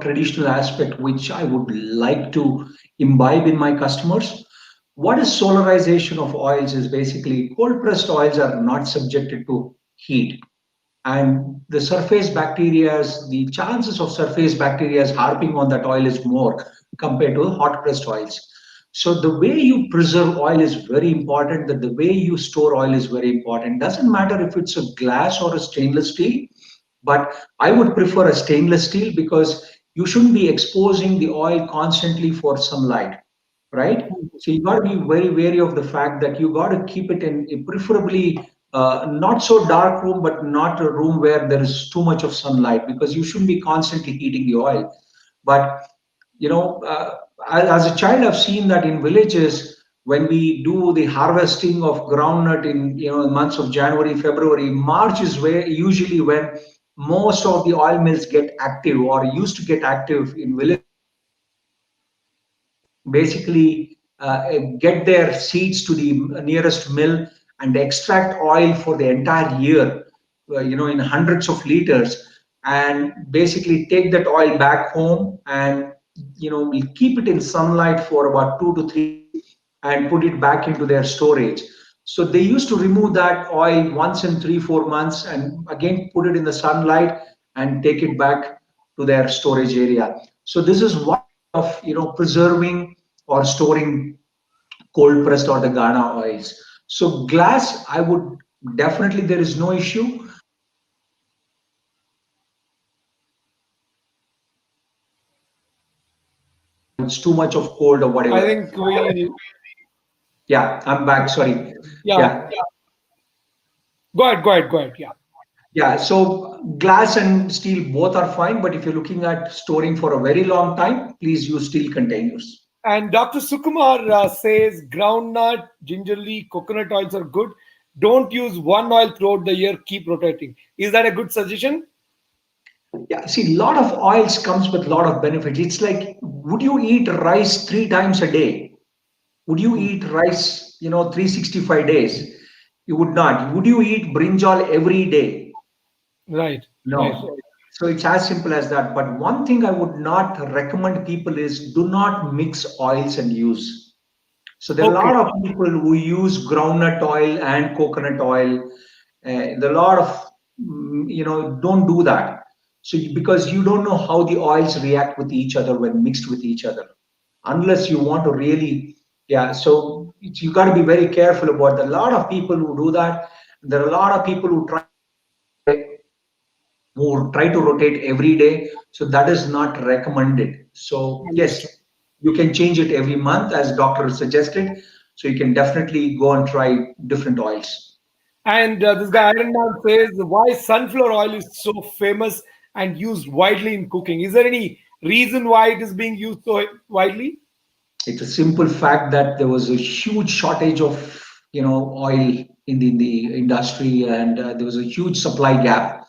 traditional aspect which I would like to imbibe in my customers. What is solarization of oils is basically cold pressed oils are not subjected to heat, and the surface bacteria, the chances of surface bacteria harping on that oil is more compared to hot pressed oils. So the way you preserve oil is very important, that the way you store oil is very important. Doesn't matter if it's a glass or a stainless steel, but I would prefer a stainless steel because you shouldn't be exposing the oil constantly for sunlight, right? So you got to be very wary of the fact that you got to keep it in a preferably not so dark room, but not a room where there is too much of sunlight, because you shouldn't be constantly heating the oil. But as a child, I've seen that in villages when we do the harvesting of groundnut in months of January, February, March is where usually when most of the oil mills get active or used to get active in village, basically get their seeds to the nearest mill and extract oil for the entire year, in hundreds of liters, and basically take that oil back home and we keep it in sunlight for about 2 to 3 and put it back into their storage. So they used to remove that oil once in 3 4 months and again put it in the sunlight and take it back to their storage area. So this is one of preserving or storing cold pressed or the Ghana oils. So glass, I would definitely, there is no issue. It's too much of cold or I whatever. think we, Yeah, I'm back. Sorry. yeah, Yeah. go ahead. Yeah. Yeah. So glass and steel both are fine, but if you're looking at storing for a very long time, please use steel containers. And Dr. Sukumar says groundnut, gingerly, coconut oils are good. Don't use one oil throughout the year. Keep rotating. Is that a good suggestion? Yeah, see, a lot of oils comes with a lot of benefits. It's like, would you eat rice 3 times a day? Would you Hmm. eat rice, 365 days? You would not. Would you eat brinjal every day? Right, right. No. So it's as simple as that. But one thing I would not recommend people is do not mix oils and use. So there are a Okay, lot of people who use groundnut oil and coconut oil. There are a lot of, don't do that. So because you don't know how the oils react with each other when mixed with each other, unless you want to really, yeah. So you got to be very careful about that. A lot of people who do that. There are a lot of people who try to rotate every day. So that is not recommended. So understood. yes, you can change it every month as doctor suggested. So you can definitely go and try different oils. And this guy Iron Man says why sunflower oil is so famous and used widely in cooking. Is there any reason why it is being used so widely? It's a simple fact that there was a huge shortage of oil in the industry, and there was a huge supply gap.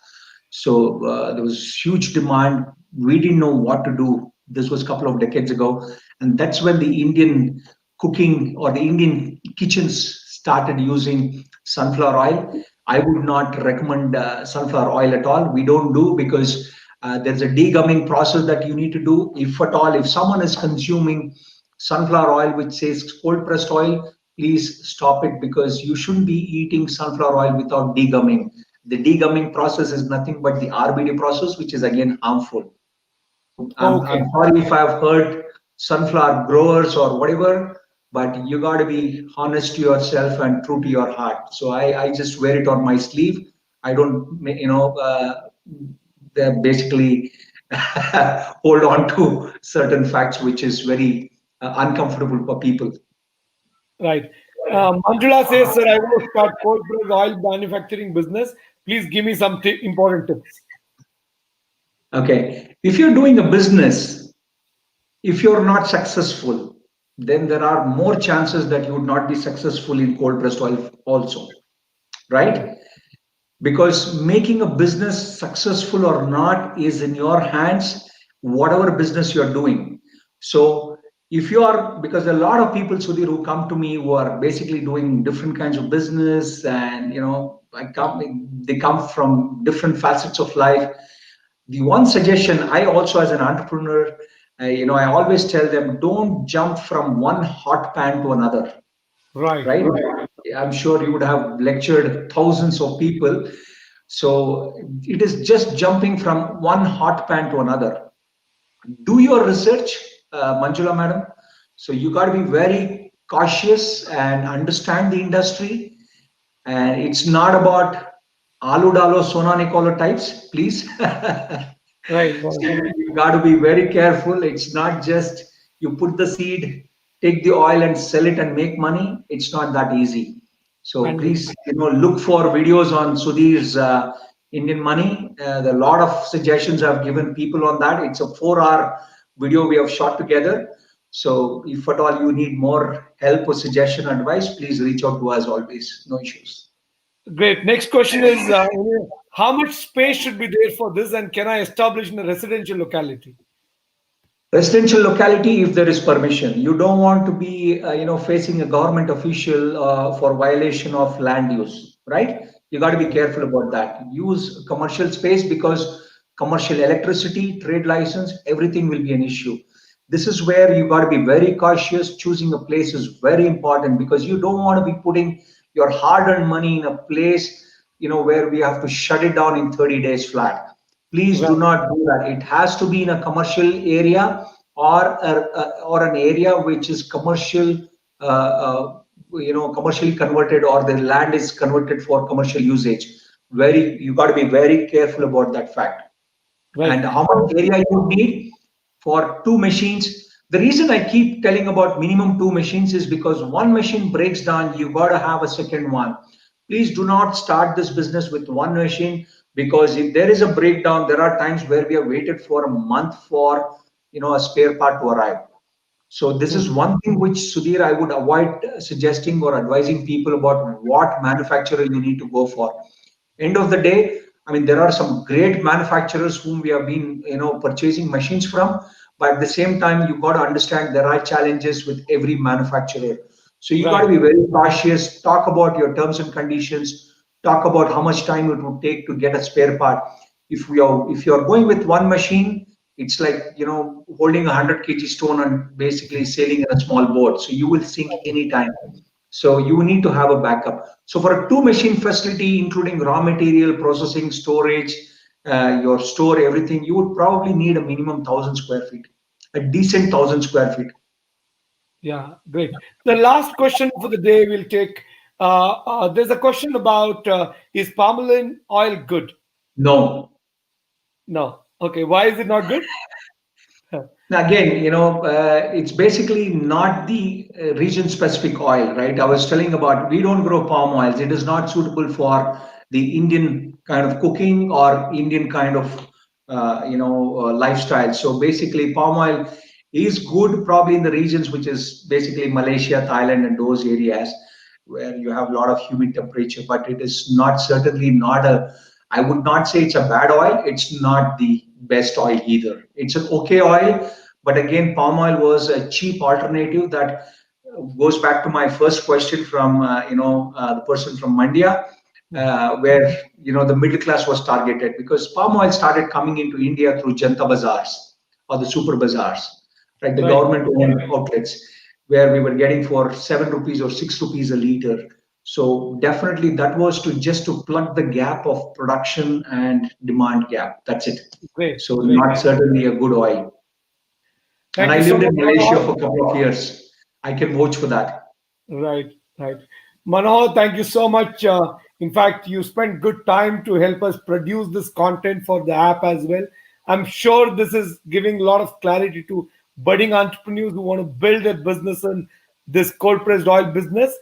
So there was huge demand. We didn't know what to do. This was a couple of decades ago, and that's when the Indian cooking or the Indian kitchens started using sunflower oil. I would not recommend sunflower oil at all. We don't do, because there's a degumming process that you need to do. If at all, if someone is consuming sunflower oil which says cold pressed oil, please stop it, because you shouldn't be eating sunflower oil without degumming. The degumming process is nothing but the RBD process, which is again harmful. I'm Okay, sorry if I've hurt sunflower growers or whatever, but you got to be honest to yourself and true to your heart. So I just wear it on my sleeve. I don't, basically hold on to certain facts, which is very uncomfortable for people. right. Manjula says, sir, I want to start cold press oil manufacturing business. Please give me some important tips. Okay. If you're doing a business, if you're not successful, then there are more chances that you would not be successful in cold pressed oil also, Right. right? Because making a business successful or not is in your hands, whatever business you're doing. So if you are, because a lot of people, Sudhir, who come to me who are basically doing different kinds of business, and they come from different facets of life. The one suggestion I also, as an entrepreneur, I always tell them, don't jump from one hot pan to another, Right. right? I'm sure you would have lectured thousands of people. So it is just jumping from one hot pan to another. Do your research, Manjula madam. So you got to be very cautious and understand the industry. And it's not about Alu Dalo Sona Nicolo types, please. Right. So Right. you got to be very careful. It's not just you put the seed, take the oil and sell it and make money. It's not that easy. So please, Understood. look for videos on Sudhir's Indian Money. There are a lot of suggestions I've given people on that. It's a 4-hour video we have shot together. So if at all you need more help or suggestion advice, please reach out to us always. No issues. Great. Next question is, how much space should be there for this, and can I establish in a residential locality? Residential locality, if there is permission. You don't want to be facing a government official for violation of land use, right? You got to be careful about that. Use commercial space, because commercial electricity, trade license, everything will be an issue. This is where you got to be very cautious. Choosing a place is very important, because you don't want to be putting your hard-earned money in a place where we have to shut it down in 30 days flat. Please do Right. not do that. It has to be in a commercial area, or an area which is commercially converted, or the land is converted for commercial usage. You got to be very careful about that fact. Right. And how much So, area you need for two machines. The reason I keep telling about minimum two machines is because one machine breaks down, you got to have a second one. Please do not start this business with one machine, because if there is a breakdown, there are times where we have waited for a month for a spare part to arrive. So this hmm, is one thing which, Sudhir, I would avoid suggesting or advising people about what manufacturer you need to go for. End of the day, I mean, there are some great manufacturers whom we have been purchasing machines from, but at the same time, you got to understand there are challenges with every manufacturer. So you got to right. be very cautious. Talk about your terms and conditions. Talk about how much time it would take to get a spare part. If you're going with one machine, it's like holding a 100 kg stone and basically sailing in a small boat. So you will sink anytime. So you need to have a backup. So for a two machine facility, including raw material, processing, storage, your store, everything, you would probably need a minimum 1,000 square feet, a decent 1,000 square feet. Yeah. Great. The last question for the day we'll take. There's a question about, is palm oil good? No. No. Okay. Why is it not good? Now again, it's basically not the region-specific oil, right? I was telling about, we don't grow palm oils. It is not suitable for the Indian kind of cooking or Indian kind of, lifestyle. So basically, palm oil is good probably in the regions which is basically Malaysia, Thailand, and those areas where you have a lot of humid temperature. But it is not, certainly not a. I would not say it's a bad oil. It's not the best oil either. It's an okay oil, but again, palm oil was a cheap alternative. That goes back to my first question from the person from Mandia, where the middle class was targeted, because palm oil started coming into India through Janta Bazaars or the super bazaars, right? The Right. government owned outlets, where we were getting for 7 rupees or 6 rupees a liter. So definitely that was to plug the gap of production and demand gap. That's it. Great. So Great. not certainly a good oil. And Thank I you so lived much, in Malaysia Manohar. for a couple of years. I can vouch for that. Right, right. Manohar, thank you so much. In fact, you spent good time to help us produce this content for the app as well. I'm sure this is giving a lot of clarity to budding entrepreneurs who want to build a business in this cold pressed oil business.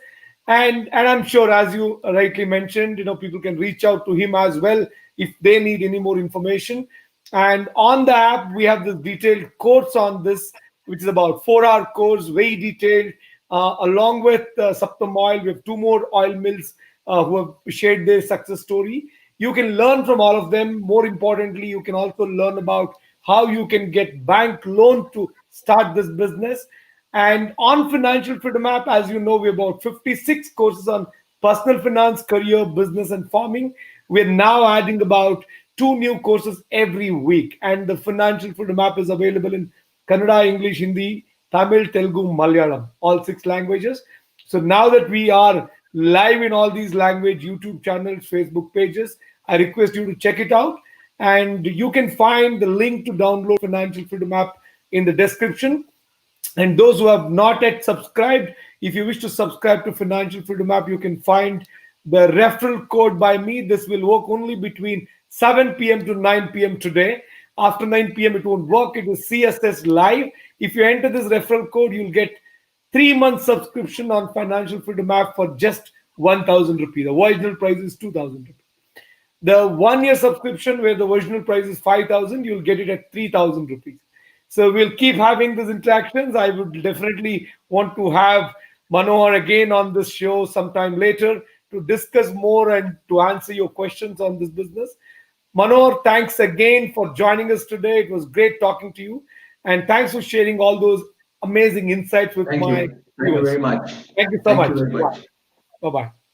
And I'm sure, as you rightly mentioned, people can reach out to him as well if they need any more information. And on the app, we have this detailed course on this, which is about 4 hour course, very detailed. Along with Saptam Oil, we have two more oil mills who have shared their success story. You can learn from all of them. More importantly, you can also learn about how you can get bank loan to start this business. And on Financial Freedom app, as you know, we have about 56 courses on personal finance, career, business, and farming. We're now adding about two new courses every week. And the Financial Freedom app is available in Kannada, English, Hindi, Tamil, Telugu, Malayalam, all six languages. So now that we are live in all these language YouTube channels, Facebook pages, I request you to check it out. And you can find the link to download Financial Freedom app in the description. And those who have not yet subscribed, if you wish to subscribe to Financial Freedom app, you can find the referral code by me. This will work only between 7 p.m. to 9 p.m. today. After 9 p.m., it won't work. It is CSS Live. If you enter this referral code, you'll get 3 months subscription on Financial Freedom app for just 1,000 rupees. The original price is 2,000 rupees. The 1 year subscription, where the original price is 5,000, you'll get it at 3,000 rupees. So we'll keep having these interactions. I would definitely want to have Manohar again on this show sometime later to discuss more and to answer your questions on this business. Manohar, thanks again for joining us today. It was great talking to you. And thanks for sharing all those amazing insights with Thank my you. Thank you viewers. very much. Thank you so Thank you much. very much. Bye bye.